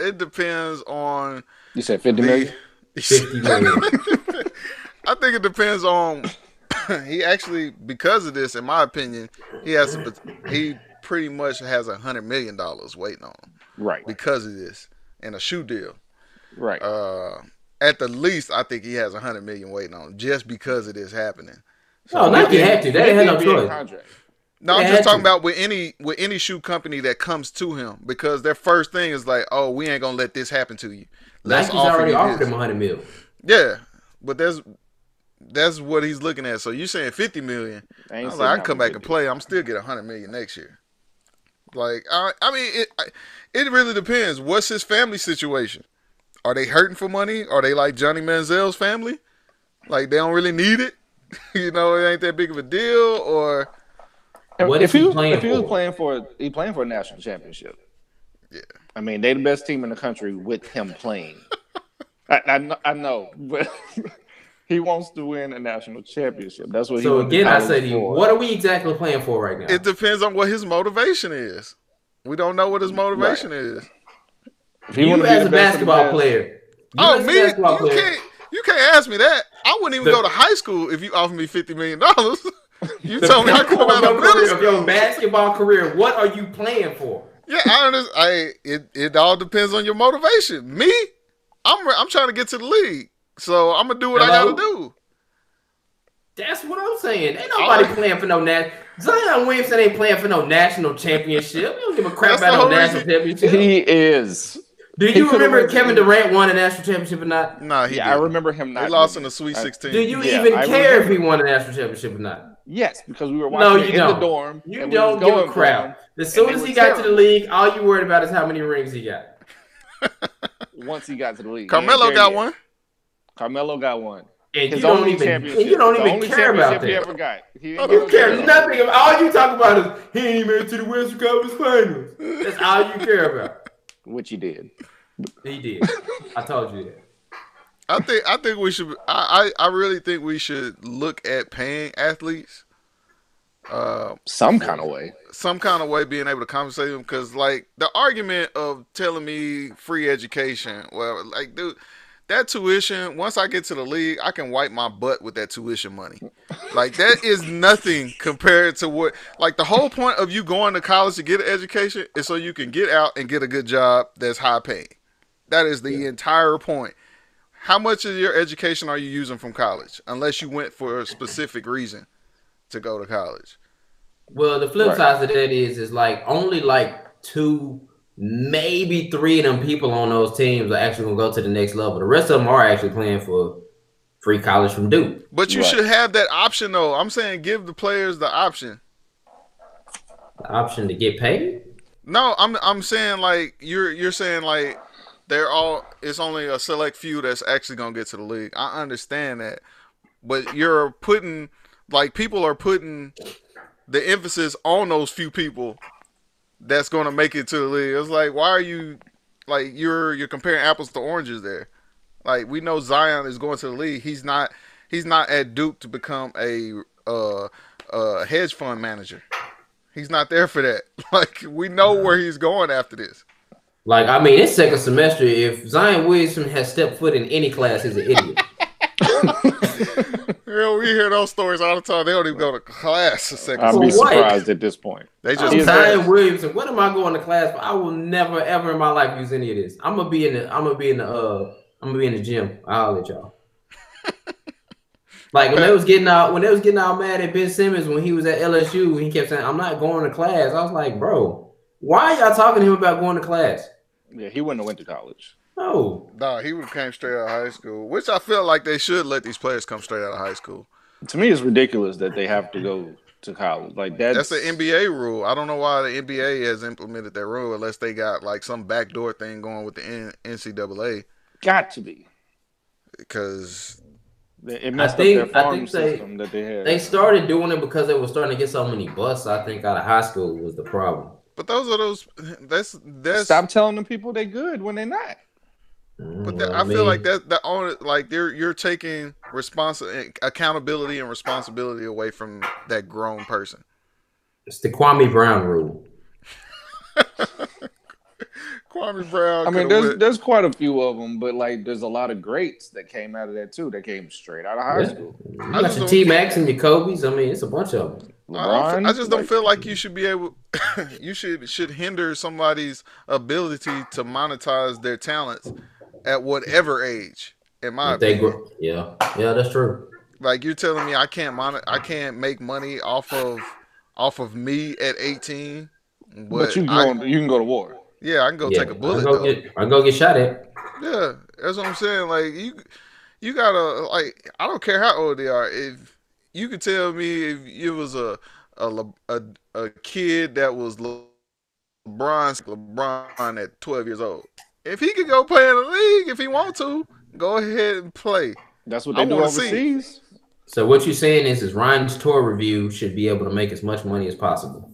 It depends on.
You said 50 million?
50 million.
I think it depends on. He actually, because of this, in my opinion, he pretty much has $100 million waiting on him.
Right.
Because of this and a shoe deal.
Right.
At the least, I think he has $100 million waiting on him just because of this happening.
So Nike had to. They didn't have no choice.
No, I'm just talking about with any shoe company that comes to him, because their first thing is like, oh, we ain't gonna let this happen to you.
Nike's already offered him $100 million.
Yeah, but that's what he's looking at. So you saying $50 million? I was like, I come back and play. I'm still get $100 million next year. Like, I mean, it really depends. What's his family situation? Are they hurting for money? Are they like Johnny Manziel's family? Like, they don't really need it? You know, it ain't that big of a deal? Or
if he was playing for a national championship.
Yeah.
I mean, they the best team in the country with him playing. I know, but he wants to win a national championship. That's what.
So again, I say to you, what are we exactly playing for right now?
It depends on what his motivation is. We don't know what his motivation is.
You as a basketball player.
You can't ask me that. I wouldn't even go to high school if you offered me $50 million. You told me I come out of middle school.
Your basketball career, what are you playing for?
Yeah, I understand. It all depends on your motivation. Me, I'm trying to get to the league, so I'm gonna do what I gotta do.
That's what I'm saying. Ain't nobody playing for no Zion Williamson ain't playing for no national championship. He don't give a crap about no national championship.
He is.
Do you remember Kevin Durant won a national championship or not?
No, he didn't.
I remember him not.
He lost in the Sweet 16.
Do you even care if he won a national championship or not?
Yes, because we were watching in the dorm.
You don't give a crap. As soon as he got to the league, all you worried about is how many rings he got.
Once he got to the league,
Carmelo got one.
Carmelo got one.
And you don't even care about that.
He ever got.
You care nothing about. All you talk about is he ain't made it to the Western Conference Finals. That's all you care about.
Which he did.
He did. I told you that.
I think we should. I really think we should look at paying athletes.
Some kind of way,
being able to compensate them, because like the argument of telling me free education, well, like dude, that tuition, once I get to the league, I can wipe my butt with that tuition money. Like, that is nothing compared to what, like, the whole point of you going to college to get an education is so you can get out and get a good job that's high paying. That is the entire point. How much of your education are you using from college? Unless you went for a specific reason to go to college.
Well, the flip side of that is like only like 2, maybe 3 of them people on those teams are actually gonna go to the next level. The rest of them are actually playing for free college from Duke.
But you should have that option, though. I'm saying give the players the option.
The option to get paid?
No, I'm saying like you're saying like it's only a select few that's actually gonna get to the league. I understand that, but you're putting like people are putting the emphasis on those few people that's gonna make it to the league. It's like, why are you like you're comparing apples to oranges there? Like, we know Zion is going to the league. He's not at Duke to become a hedge fund manager. He's not there for that. Like, we know where he's going after this.
Like, I mean, it's second semester. If Zion Williamson has stepped foot in any class, he's an idiot.
Girl, we hear those stories all the time. They don't even go to class a second.
I'd be surprised at this point.
They just Zion Williamson. What am I going to class for? I will never ever in my life use any of this. I'm gonna be in the gym. I'll let y'all. Like when they was getting out mad at Ben Simmons when he was at LSU, and he kept saying, "I'm not going to class." I was like, "Bro, why are y'all talking to him about going to class?"
Yeah, he wouldn't have went to college.
No,
he would have came straight out of high school, which I feel like they should let these players come straight out of high school.
To me, it's ridiculous that they have to go to college. Like that's
the NBA rule. I don't know why the NBA has implemented that rule unless they got like some backdoor thing going with the NCAA.
Got to be,
because
it messed up their farm system that they had.
They started doing it because they were starting to get so many busts. I think out of high school was the problem.
But that's
stop telling them people they're good when they're not.
But I feel like you're taking accountability and responsibility away from that grown person.
It's the Kwame Brown rule.
Kwame Brown.
I mean, there's quite a few of them, but like there's a lot of greats that came out of that too. That came straight out of high school.
You got your T-Max and your Kobe's. I mean, it's a bunch of them.
LeBron,
I just don't feel like you should be able. You should hinder somebody's ability to monetize their talents at whatever age. In my opinion,
yeah, that's true.
Like, you're telling me I can't make money off of me at 18,
but you can go to war.
Yeah, I can go take a bullet.
I can go get shot at.
Yeah, that's what I'm saying. Like, you gotta, like, I don't care how old they are. If you could tell me if it was a kid that was LeBron at 12 years old, if he could go play in the league, if he want to, go ahead and play.
That's what they do overseas.
So what you're saying is Ryan's tour review should be able to make as much money as possible.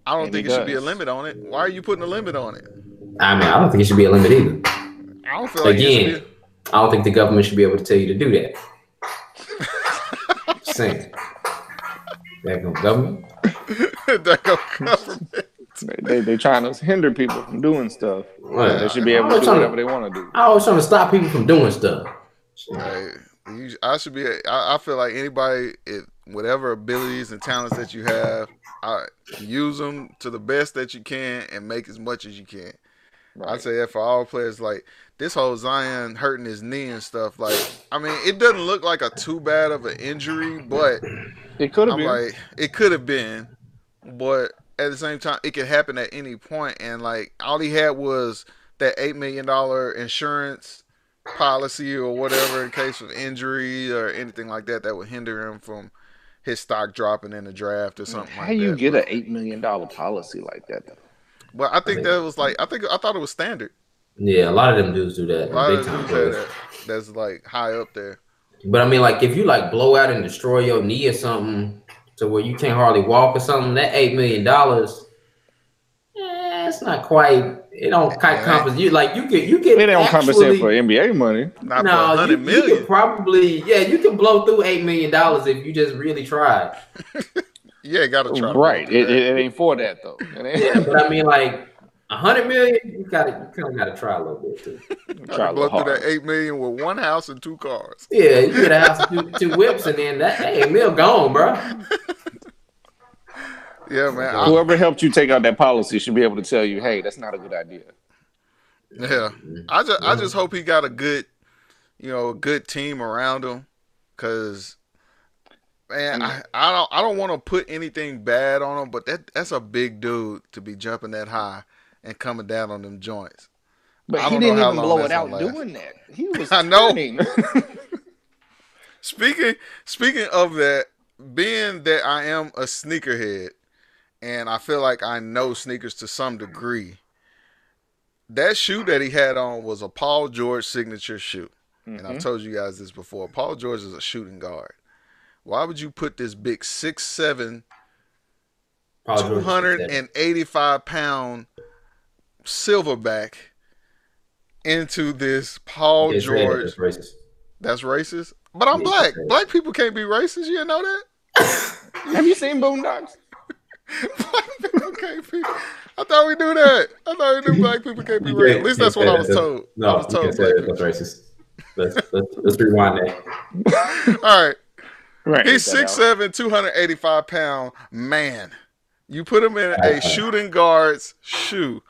I don't think it should be a limit on it. Why are you putting a limit on it?
I mean, I don't think it should be a limit either.
I don't feel like
I don't think the government should be able to tell you to do that. Saying. That government.
They trying to hinder people from doing stuff. Right. They should be able to do whatever they want to do.
I was trying to stop people from doing stuff.
Right. I feel like anybody, whatever abilities and talents that you have, use them to the best that you can and make as much as you can. Right. I'd say that for all players. Like, this whole Zion hurting his knee and stuff, like, I mean, it doesn't look like a too bad of an injury, but
it could have been.
Like, it could have been, but at the same time, it could happen at any point. And like, all he had was that $8 million insurance policy or whatever in case of injury or anything like that would hinder him from his stock dropping in the draft or something like that.
How you get an $8 million policy like that though?
Well, I that was like, I thought it was standard.
Yeah, a lot of them dudes do that.
A lot of them do that. That's like high up there.
But I mean, like, if you like blow out and destroy your knee or something to where you can't hardly walk or something, that $8 million, it's not quite. It don't quite compensate you. Like, you get.
It don't compensate for NBA money.
Not for $100 million.
You could probably, you can blow through $8 million if you just really tried.
Yeah, gotta try.
Right. It ain't for that though.
Yeah, but I mean, like, 100 million, you kind of gotta try a little bit too.
Try a
blow
little
through
hard.
that 8 million with one house and 2 cars.
Yeah, you get a house with two whips, and then that 8 mil gone, bro.
Yeah, man.
Whoever helped you take out that policy should be able to tell you, hey, that's not a good idea.
Yeah, I just hope he got a good, a good team around him, cause man, I don't want to put anything bad on him, but that's a big dude to be jumping that high and coming down on them joints.
But
I
he
don't know
didn't
how
even
long
blow
that's
it out
gonna last.
doing that. He was
I know.
turning.
Speaking of that, being that I am a sneakerhead and I feel like I know sneakers to some degree, that shoe that he had on was a Paul George signature shoe. And I've told you guys this before. Paul George is a shooting guard. Why would you put this big 6'7", 285-pound silverback into this Paul George? That's racist. But I'm black. Black people can't be racist. You didn't know that?
Have you seen Boondocks?
Black people can't be. I thought we knew that. I thought we knew black people can't be racist. At least that's what I was told.
No,
I was told
you can't say that's racist. Let's rewind that.
All right.
Right.
He's 6'7", 285-pound man. You put him in a shooting guard's shoe.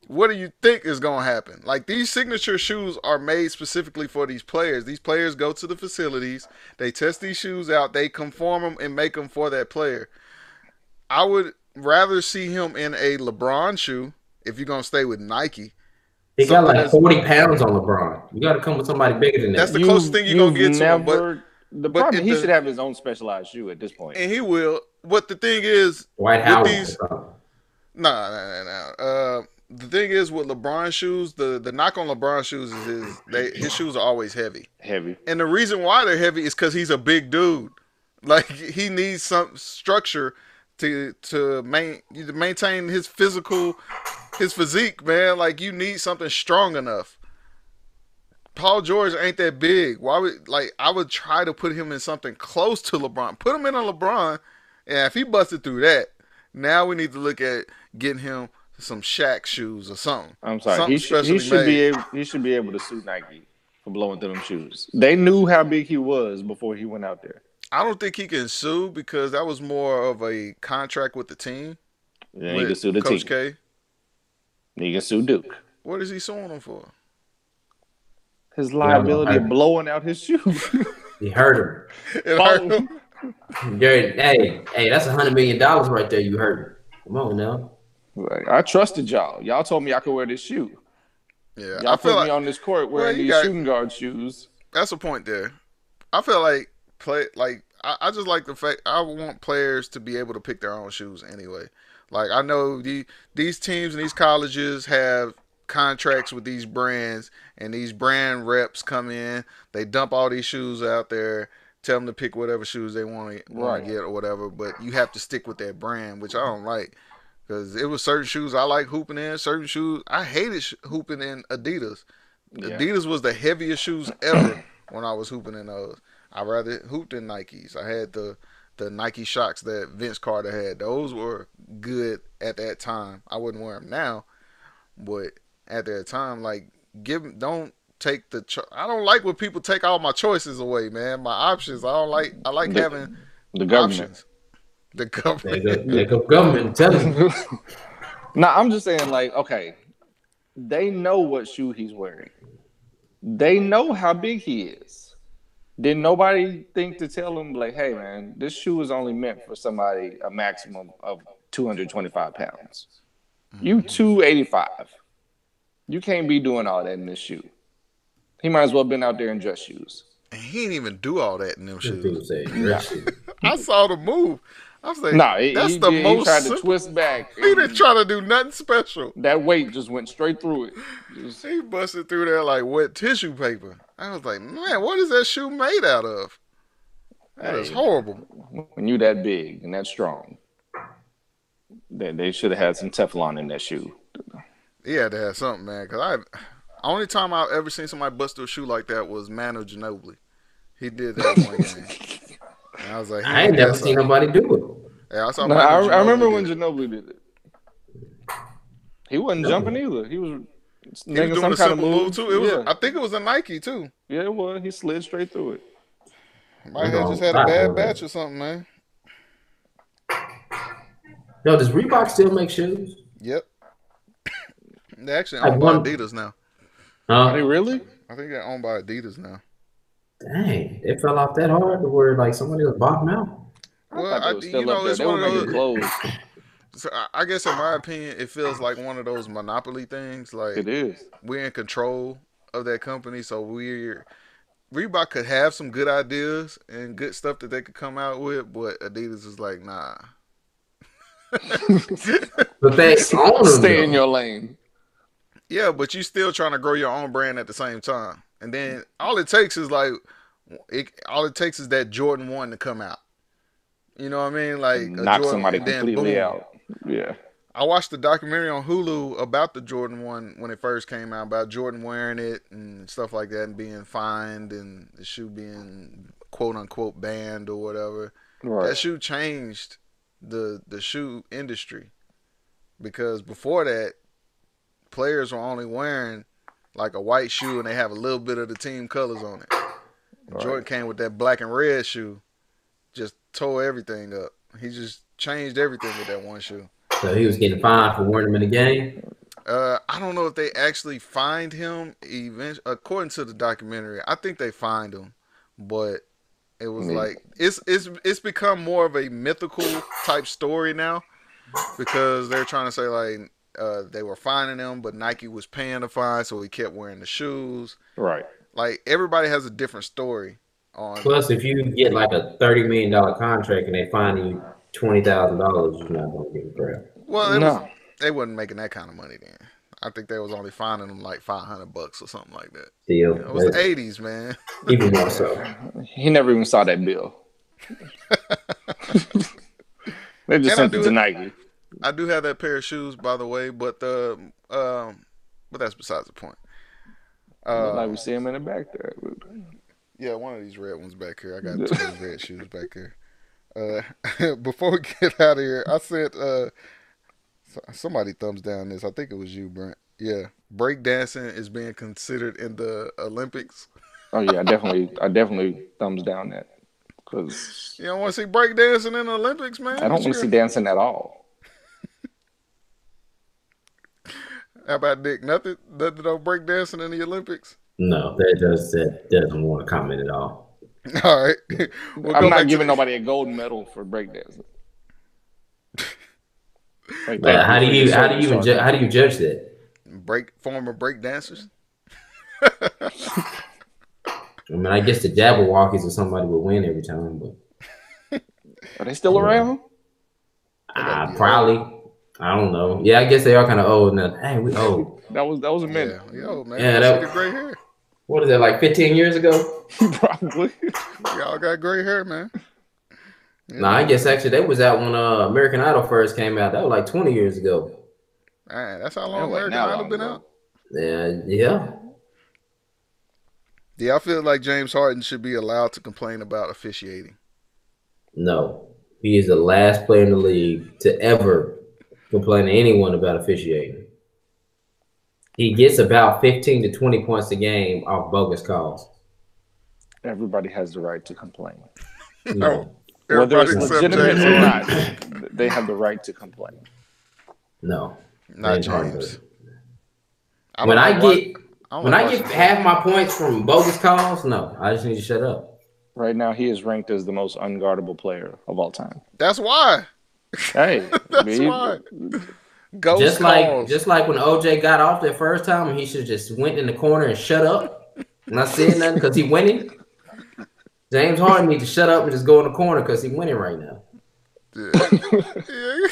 What do you think is going to happen? Like, these signature shoes are made specifically for these players. These players go to the facilities. They test these shoes out. They conform them and make them for that player. I would rather see him in a LeBron shoe if you're going to stay with Nike.
He got like 40 pounds on LeBron. You got to come with somebody bigger than that.
That's the closest thing you're going to get to him. But
the problem, he should have his own specialized shoe at this point.
And he will. But the thing is,
White House.
No. The thing is with LeBron shoes, the knock on LeBron shoes is his shoes are always heavy.
Heavy.
And the reason why they're heavy is because he's a big dude. Like, he needs some structure to maintain his physique, man. Like, you need something strong enough. Paul George ain't that big. I would try to put him in something close to LeBron. Put him in a LeBron, and if he busted through that, now we need to look at getting him some Shaq shoes or something.
I'm sorry. He should be able to sue Nike for blowing through them shoes. They knew how big he was before he went out there.
I don't think he can sue because that was more of a contract with the team.
Yeah, he can sue the
Coach
team.
K.
He can sue Duke.
What is he suing him for?
His liability of blowing out his shoe.
He hurt him.
It hurt him.
Hey, that's $100 million right there. You hurt him. Come on now.
Like, I trusted y'all. Y'all told me I could wear this shoe.
Yeah,
y'all put me on this court wearing these shooting guard shoes.
That's a point there. I feel like I just like the fact I want players to be able to pick their own shoes anyway. Like, I know these teams and these colleges have contracts with these brands, and these brand reps come in, they dump all these shoes out there, tell them to pick whatever shoes they want to get or whatever, but you have to stick with that brand, which I don't like, because it was certain shoes I like hooping in, certain shoes I hated hooping in Adidas. Yeah. Adidas was the heaviest shoes ever when I was hooping in those. I rather hooped in Nikes. I had the Nike Shocks that Vince Carter had. Those were good at that time. I wouldn't wear them now, but at that time, like, don't take the. I don't like when people take all my choices away, man. My options. I like having
the government.
Options. The government.
The government telling you.
No, I'm just saying, like, okay, they know what shoe he's wearing. They know how big he is. Did nobody think to tell him, like, hey, man, this shoe is only meant for somebody a maximum of 225 pounds. You 285. You can't be doing all that in this shoe. He might as well have been out there in dress shoes.
And he didn't even do all that in them shoes.
Yeah.
I saw the move. I was like,
he tried to twist back.
He didn't try to do nothing special.
That weight just went straight through it.
He busted through there like wet tissue paper. I was like, man, what is that shoe made out of? That is horrible.
When you that big and that strong, they should have had some Teflon in that shoe.
He had to have something, man. Because only time I've ever seen somebody bust through a shoe like that was Manu Ginobili. He did that one game. And I was like,
I ain't never seen nobody do it.
Yeah, I
remember when Ginobili did it. He wasn't jumping either. He was
He was
making
doing
some
a
kind of
simple move
move.
too. It was,
Yeah,
I think it was a Nike too.
yeah, it was. He slid straight through it.
Might have just had a bad batch or something, man.
Yo, does Reebok still make shoes?
Yep. They actually
Like
owned by
one-
Adidas now.
Are they really?
I think they're owned by Adidas now.
Dang, it fell off that hard to where like somebody was bottom out.
Well,
I thought they were still up there.
it's
They
one
were
of
making
those.
clothes.
So I guess, in my opinion, it feels like one of those monopoly things. Like
It is.
we're in control of that company, so Reebok could have some good ideas and good stuff that they could come out with, but Adidas is like, nah.
But they own them.
Stay in
though.
your lane.
Yeah, but you still trying to grow your own brand at the same time, and then all it takes is that Jordan 1 to come out. You know what I mean? Like a
Knock
Jordan,
somebody
and then
completely
boom.
out. Yeah.
I watched the documentary on Hulu about the Jordan 1 when it first came out, about Jordan wearing it and stuff like that, and being fined and the shoe being quote unquote banned or whatever.
Right.
That shoe changed the shoe industry, because before that, players were only wearing like a white shoe and they have a little bit of the team colors on it.
Right.
Jordan came with that black and red shoe, just tore everything up. He just changed everything with that one shoe.
So he was getting fined for wearing them in the game.
I don't know if they actually fined him. According to the documentary, I think they fined him, but it was like it's become more of a mythical type story now, because they're trying to say like they were fining him, but Nike was paying the fine, so he kept wearing the shoes.
Right.
Like everybody has a different story on.
Plus, if you get like a $30 million contract and they fine you $20,000, you're not going to give a crap.
Well, they wasn't making that kind of money then. I think they was only fining them like $500 or something like that.
Still,
It was the 80s, man.
even more so.
He never even saw that bill. They just sent it to Nike.
I do have that pair of shoes, by the way, but that's besides the point.
Like we see him in the back there.
Yeah, one of these red ones back here. I got two of these red shoes back here. Before we get out of here, I said somebody thumbs down this. I think it was you, Brent. Yeah, breakdancing is being considered in the Olympics.
Oh yeah, I definitely thumbs down that, because
You don't want to see breakdancing in the Olympics, man?
I don't want to see dancing at all.
How about Nick? Nothing no breakdancing in the Olympics?
No, that doesn't want to comment at all.
All right. We'll go
I'm
back
not
to
giving
the-
nobody a gold medal for breakdancing. Like,
But how do you
sorry.
judge that?
former break dancers?
I mean, I guess the Jabberwockies or somebody would win every time, but
Are they still around?
probably. I don't know. Yeah, I guess they are kind of old now. Hey, we old.
That was a minute.
Yeah, yo, man.
Yeah,
Yeah,
that-
see the gray hair.
What is that, like 15 years ago?
Probably.
Y'all got gray hair, man. Yeah.
Nah, I guess actually they was out when American Idol first came out. That was like 20 years ago.
Man, that's how long
Yeah, like
American
now
Idol
long
been
ago.
out.
Yeah.
Yeah, I feel like James Harden should be allowed to complain about officiating.
No, he is the last player in the league to ever complain to anyone about officiating. He gets about 15 to 20 points a game off bogus calls.
Everybody has the right to complain.
No,
Whether
Everybody
it's
except
legitimate
James
or
Harden.
not, they have the right to complain.
no.
Not
James Harden
James.
doesn't.
don't
When
know
I
why-
get
don't
when
know
I
why
get
she-
half my points from bogus calls, no, I just need to shut up.
Right now, he is ranked as the most unguardable player of all time.
That's why.
Hey,
That's why. Ghost
Just
calls.
like when OJ got off that first time, he should just went in the corner and shut up. Not saying nothing because he winning. James Harden needs to shut up and just go in the corner because he winning right now.
Yeah.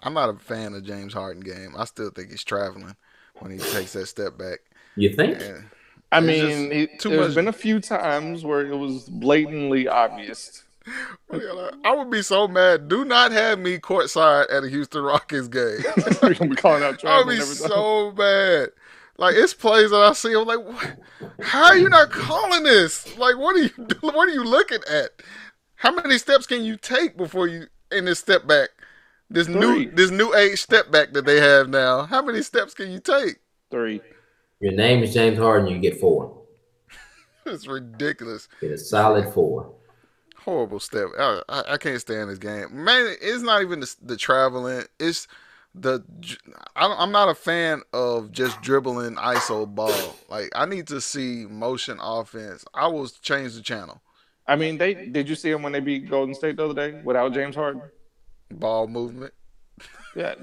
I'm not a fan of James Harden game. I still think he's traveling when he takes that step back.
You think?
And
I
It's
mean,
just too
there's
much-
been a few times where it was blatantly obvious.
I would be so mad. Do not have me courtside at a Houston Rockets game.
You're gonna be calling out
I would
traveling
be
every time.
so mad. Like, it's plays that I see. I'm like, what? How are you not calling this? Like, what are you doing? What are you looking at? How many steps can you take before you in this step back This
Three.
new age step back that they have now. How many steps can you take?
3.
Your name is James Harden. You get 4.
It's ridiculous.
Get a solid 4.
Horrible step. I can't stand this game. Man, it's not even the traveling. It's I'm not a fan of just dribbling ISO ball. Like, I need to see motion offense. I will change the channel.
I mean, did you see him when they beat Golden State the other day without James Harden?
Ball movement.
Yeah,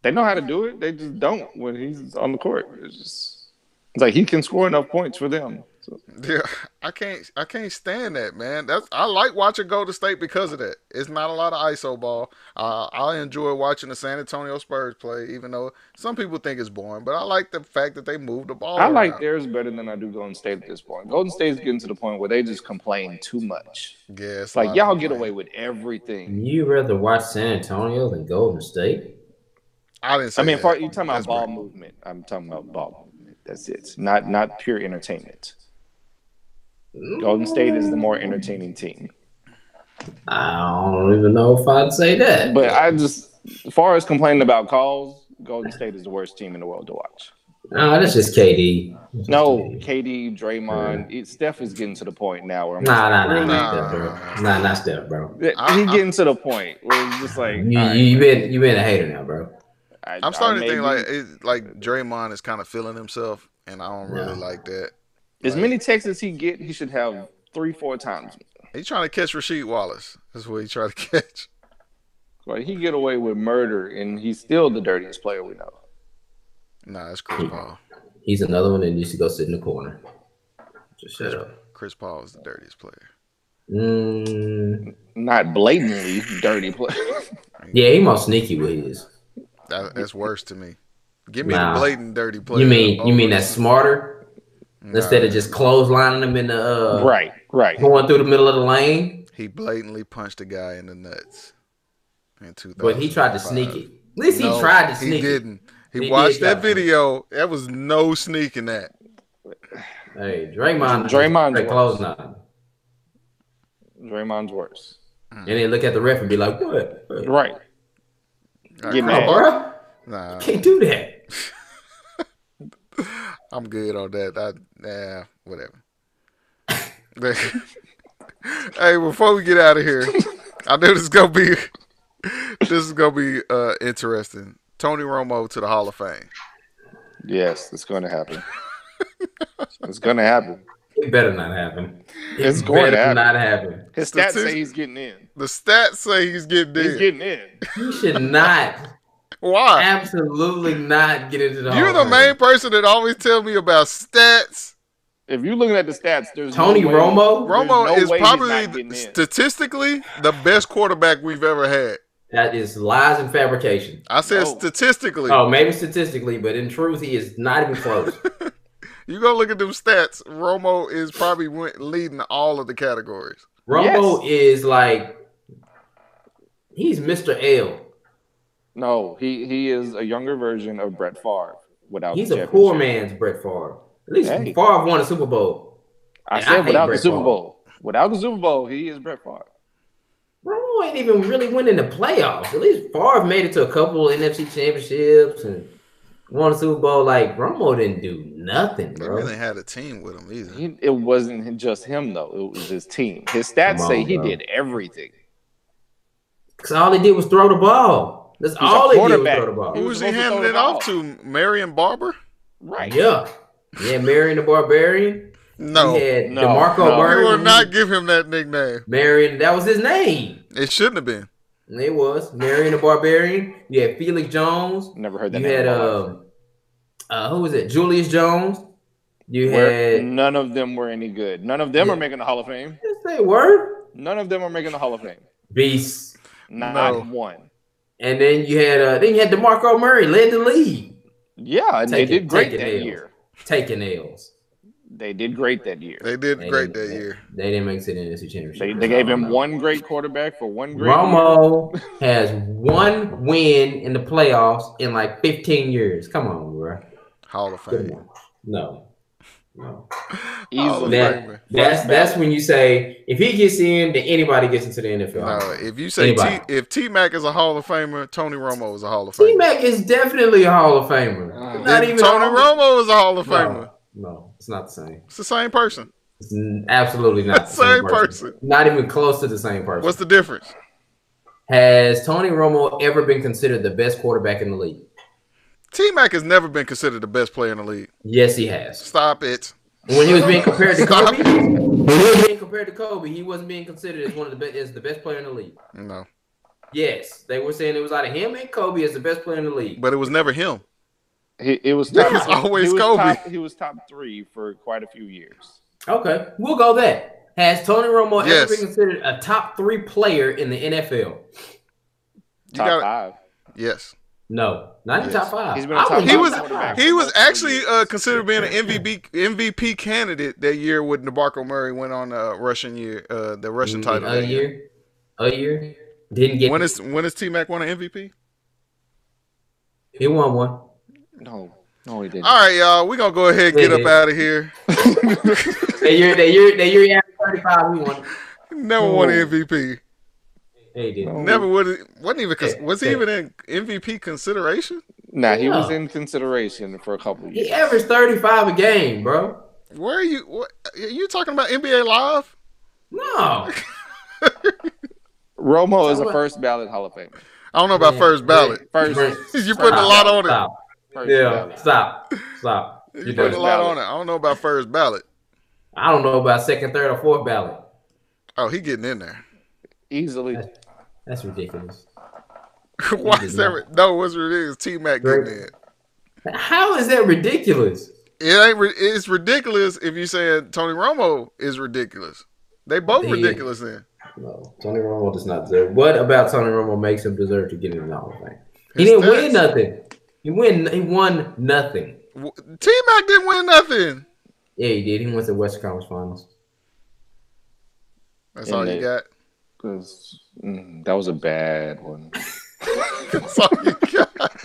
they know how to do it. They just don't when he's on the court. It's like he can score enough points for them. So.
Yeah, I can't stand that, man. I like watching Golden State because of that. It's not a lot of ISO ball. I enjoy watching the San Antonio Spurs play, even though some people think it's boring. But I like the fact that they move the ball.
I
around.
like theirs better than I do Golden State at this point. Golden State's getting to the point where they just complain too much.
Yeah,
it's like y'all get away with everything.
You rather watch San Antonio than Golden State?
I didn't say.
I mean,
that.
you're talking about ball movement. I'm talking about ball movement. That's it. Not pure entertainment. Golden State is the more entertaining team.
I don't even know if I'd say that.
But as far as complaining about calls, Golden State is the worst team in the world to watch.
No, that's just KD.
No, KD, Draymond, Steph is getting to the point now where I'm
not Steph, bro.
He's getting to the point where it's just like
you've been a hater now, bro.
I'm starting to think like Draymond is kind of feeling himself, and I don't really like that.
As many texts as he get, he should have 3-4 times.
He's trying to catch Rasheed Wallace. That's what he's trying to catch.
Like, he get away with murder, and he's still the dirtiest player we know.
Nah, it's Chris Paul.
He's another one that needs to go sit in the corner. Just shut up.
Chris Paul is the dirtiest player.
Not blatantly dirty player.
Yeah, he more sneaky with his.
That's worse to me. Give me the blatant dirty player.
You mean that's smarter? Instead of just clotheslining him in the
right,
going through the middle of the lane.
He blatantly punched a guy in the nuts in 2000.
But he tried to sneak it. At least he tried to sneak it.
He didn't. He watched that video. There was no sneaking that.
Hey, Draymond's
worse. Draymond's worse.
And then look at the ref and be like, "What?
Right.
Get mad, bro.
Nah,
can't do that."
I'm good on that. Whatever. Hey, before we get out of here, I know this is gonna be interesting. Tony Romo to the Hall of Fame.
Yes, it's going to happen. It's going to happen.
It better not happen.
It's going to
not happen.
His stats say he's getting in.
The stats say he's getting in.
He's getting in.
He should not.
Why?
Absolutely not get into the Hall of Fame.
You're the main person that always tell me about stats.
If you're looking at the stats, there's
Tony Romo.
Romo is probably statistically the best quarterback we've ever had.
That is lies and fabrication.
I said statistically.
Oh, maybe statistically, but in truth, he is not even close.
You go look at them stats. Romo is probably leading all of the categories.
Romo is like, he's Mr. L.
No, he is a younger version of Brett Favre.
He's a poor man's Brett Favre. At least Favre won a Super Bowl.
I said without the Super Bowl. Without the Super Bowl, he is Brett Favre.
Romo ain't even really winning the playoffs. At least Favre made it to a couple of NFC championships and won a Super Bowl. Like, Romo didn't do nothing, bro.
He really had a team with him either.
It wasn't just him, though. It was his team. His stats say he did everything.
Because all he did was throw the ball. That's all he did was throw the ball.
Who was he handing it off to? Marion Barber?
Right.
Yeah. Yeah, Marion the Barbarian.
No.
He had DeMarco Murray.
You will not give him that nickname.
Marion, that was his name.
It shouldn't have been.
It was. Marion the Barbarian. You had Felix Jones.
Never heard that
name. You had, who was it? Julius Jones.
None of them were any good. None of them are making the Hall of Fame.
Yes, they were.
None of them are making the Hall of Fame.
Beasts.
Not one.
And then you had DeMarco Murray led the league.
Yeah, and they did great that year.
Taking L's.
They did great that year.
They did great that year.
They didn't make it to the NFC Championship.
They gave him one great quarterback for one great
Romo has one win in the playoffs in like 15 years. Come on, bro.
Hall of Fame.
No.
Hall of
Easily.
Famer.
That's when you say if he gets in, then anybody gets into the NFL.
No, if you say if T Mac is a Hall of Famer, Tony Romo is a Hall of Famer.
T Mac is definitely a Hall of Famer. Not
Then
even
Tony Romo is a Hall of Famer.
No, it's not the same.
It's the same person.
It's absolutely not the same person. Not even close to the same person.
What's the difference?
Has Tony Romo ever been considered the best quarterback in the league?
T Mac has never been considered the best player in the league.
Yes, he has.
Stop it.
When he was being compared to Kobe, he wasn't being considered as one of the best player in the league.
No.
Yes, they were saying it was out of him and Kobe as the best player in the league.
But it was never him.
It was
always Kobe.
He was top 3 for quite a few years.
Okay, we'll go that. Has Tony Romo ever been considered a top 3 player in the NFL?
Top 5.
Yes.
No, not in top 5.
He's been a top
he was actually considered being an MVP candidate that year when DeMarco Murray went on the Russian title.
A year. Didn't get.
When is T Mac won an MVP?
He won one.
No, he didn't.
All right, y'all. We're gonna go ahead and get up out of here.
That year he had 35, we won.
Never won an MVP.
He didn't.
Never wasn't even was he even in MVP consideration?
Nah, he was in consideration for a couple of years.
He averaged 35 a game, bro.
Where are you? What are you talking about? NBA Live?
No.
Romo is a first ballot Hall of Famer.
I don't know about first ballot.
First,
you're putting a lot on it.
Stop.
You're putting a lot on it. I don't know about first ballot.
I don't know about second, third, or fourth ballot.
Oh, he getting in there
easily.
That's ridiculous.
Why is that? No, what's ridiculous? T Mac getting in.
How is that ridiculous?
It ain't. It's ridiculous if you saying Tony Romo is ridiculous. They both ridiculous then.
No, Tony Romo does not deserve. What about Tony Romo makes him deserve to get in the Hall of Fame? He didn't win nothing. He won nothing.
T Mac didn't win nothing.
Yeah, he did. He went to the Western Conference Finals.
That's all you got.
Because that was a bad one.
That's all you got.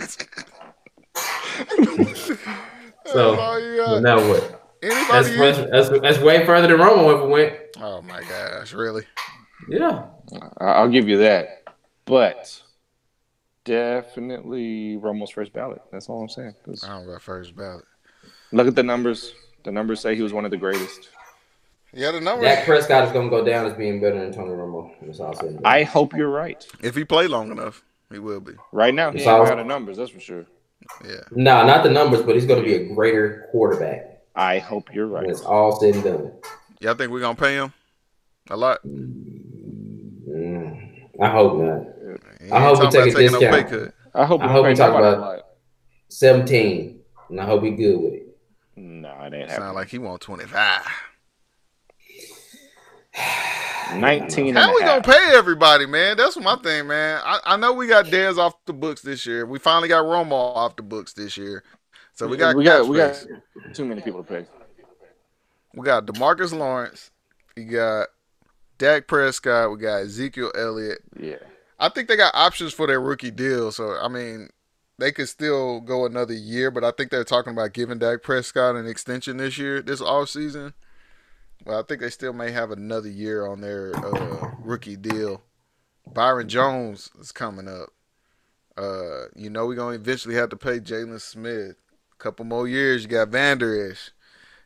So now what? That's way further than Romo ever went.
Oh my gosh, really?
Yeah.
I'll give you that. But definitely Romo's first ballot. That's all I'm saying.
I don't know about first ballot.
Look at the numbers. The numbers say he was one of the greatest.
Yeah, the numbers.
Dak Prescott is going to go down as being better than Tony Romo.
I hope you're right.
If he play long enough, he will be.
Right now, he ain't got the numbers. That's for sure.
Yeah.
No, not the numbers, but he's going to be a greater quarterback.
I hope you're right.
When it's all said and done.
Y'all think we're going to pay him a lot?
I hope not. I hope we take a discount.
I hope
we talk about 17, and I hope he good with it.
No, it ain't happening.
Sound like he want 25.
19.
How we gonna pay everybody, man? That's my thing, man. I know we got Dez off the books this year. We finally got Romo off the books this year. So we got
too many people to pay.
We got DeMarcus Lawrence. We got Dak Prescott. We got Ezekiel Elliott.
Yeah.
I think they got options for their rookie deal. So I mean, they could still go another year, but I think they're talking about giving Dak Prescott an extension this offseason. Well, I think they still may have another year on their rookie deal. Byron Jones is coming up. We're going to eventually have to pay Jalen Smith. A couple more years. You got Van Der Esch.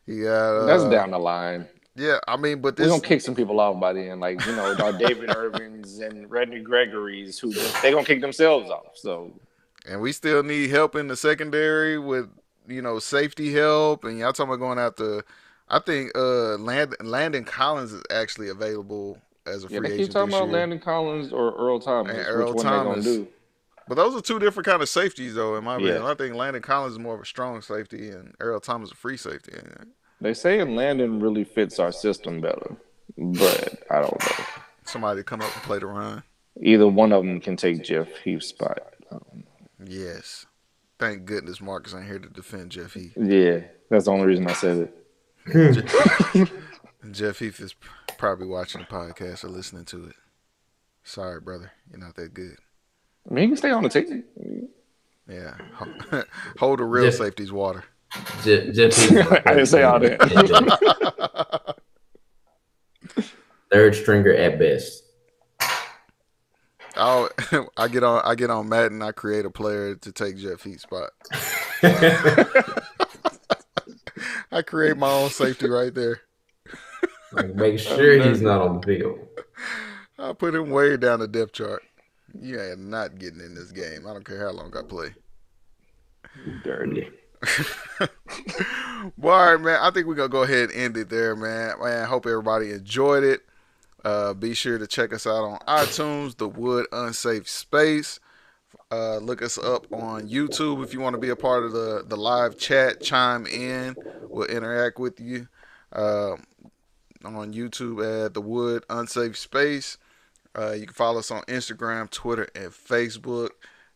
You got,
that's down the line.
Yeah, I mean, but
we're going to kick some people off by then. Like, our David Irvins and Randy Gregory's, who they're going to kick themselves off. So,
and we still need help in the secondary with, safety help. And y'all talking about going after – I think Landon Collins is actually available as a free agent.
They keep talking about Landon Collins or Earl Thomas.
And Earl Thomas. They gonna do. But those are two different kind of safeties, though, in my opinion. I think Landon Collins is more of a strong safety, and Earl Thomas is a free safety.
They say Landon really fits our system better, but I don't know.
Somebody come up and play the run.
Either one of them can take Jeff Heath's spot.
Yes. Thank goodness Marcus ain't here to defend Jeff Heath.
Yeah, that's the only reason I said it.
Jeff Heath is probably watching the podcast or listening to it. Sorry, brother. You're not that good.
I mean, he can stay on the team.
Yeah. Hold the real safety's water.
Just
I didn't say all that.
Third stringer at best.
I get on Madden. I create a player to take Jeff Heat's spot. I create my own safety right there.
Like, make sure he's not on the field.
I put him way down the depth chart. You ain't not getting in this game. I don't care how long I play.
Dirty.
Well, all right, man. I think we're going to go ahead and end it there, man. I hope everybody enjoyed it. Be sure to check us out on iTunes, The Wood Unsafe Space. Look us up on YouTube if you want to be a part of the live chat. Chime in. We'll interact with you on YouTube at The Wood Unsafe Space. You can follow us on Instagram, Twitter, and Facebook.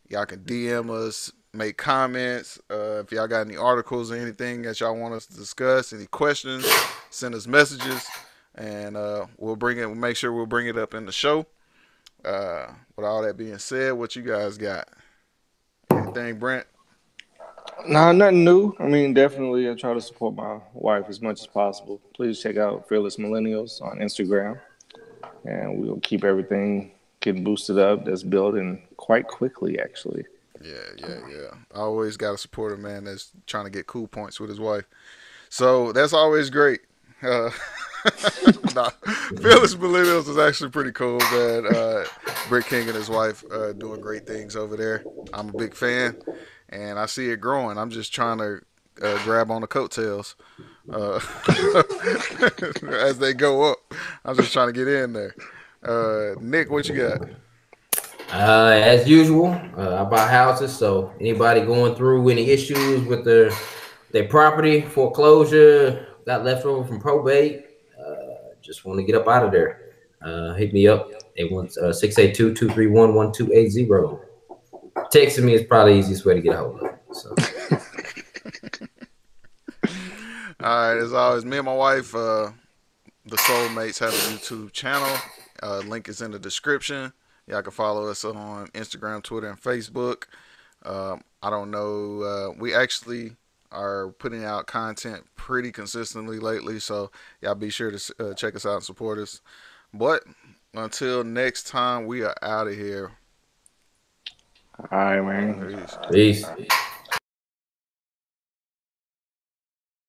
Y'all can DM us, make comments. If y'all got any articles or anything that y'all want us to discuss, any questions, send us messages, and we'll make sure we'll bring it up in the show. With all that being said, what you guys got? Anything, Brent?
Nah, nothing new. I mean, definitely I try to support my wife as much as possible. Please check out Fearless Millennials on Instagram. And we'll keep everything getting boosted up. That's building quite quickly, actually.
Yeah. I always got to support a man that's trying to get cool points with his wife. So that's always great. Fearless Millennials is actually pretty cool, man. Brick King and his wife doing great things over there. I'm a big fan, and I see it growing. I'm just trying to grab on the coattails as they go up. I'm just trying to get in there. Nick, what you got?
As usual, I buy houses, so anybody going through any issues with their property, foreclosure, got left over from probate, just want to get up out of there, hit me up. 682-231-1280. Texting me is probably the easiest way to get a hold of me. So.
All right, as always, me and my wife, the Soulmates, have a YouTube channel. Link is in the description. Y'all can follow us on Instagram, Twitter, and Facebook. I don't know. We actually are putting out content pretty consistently lately, so y'all be sure to check us out and support us. But until next time, we are out of here.
All right, man.
Peace.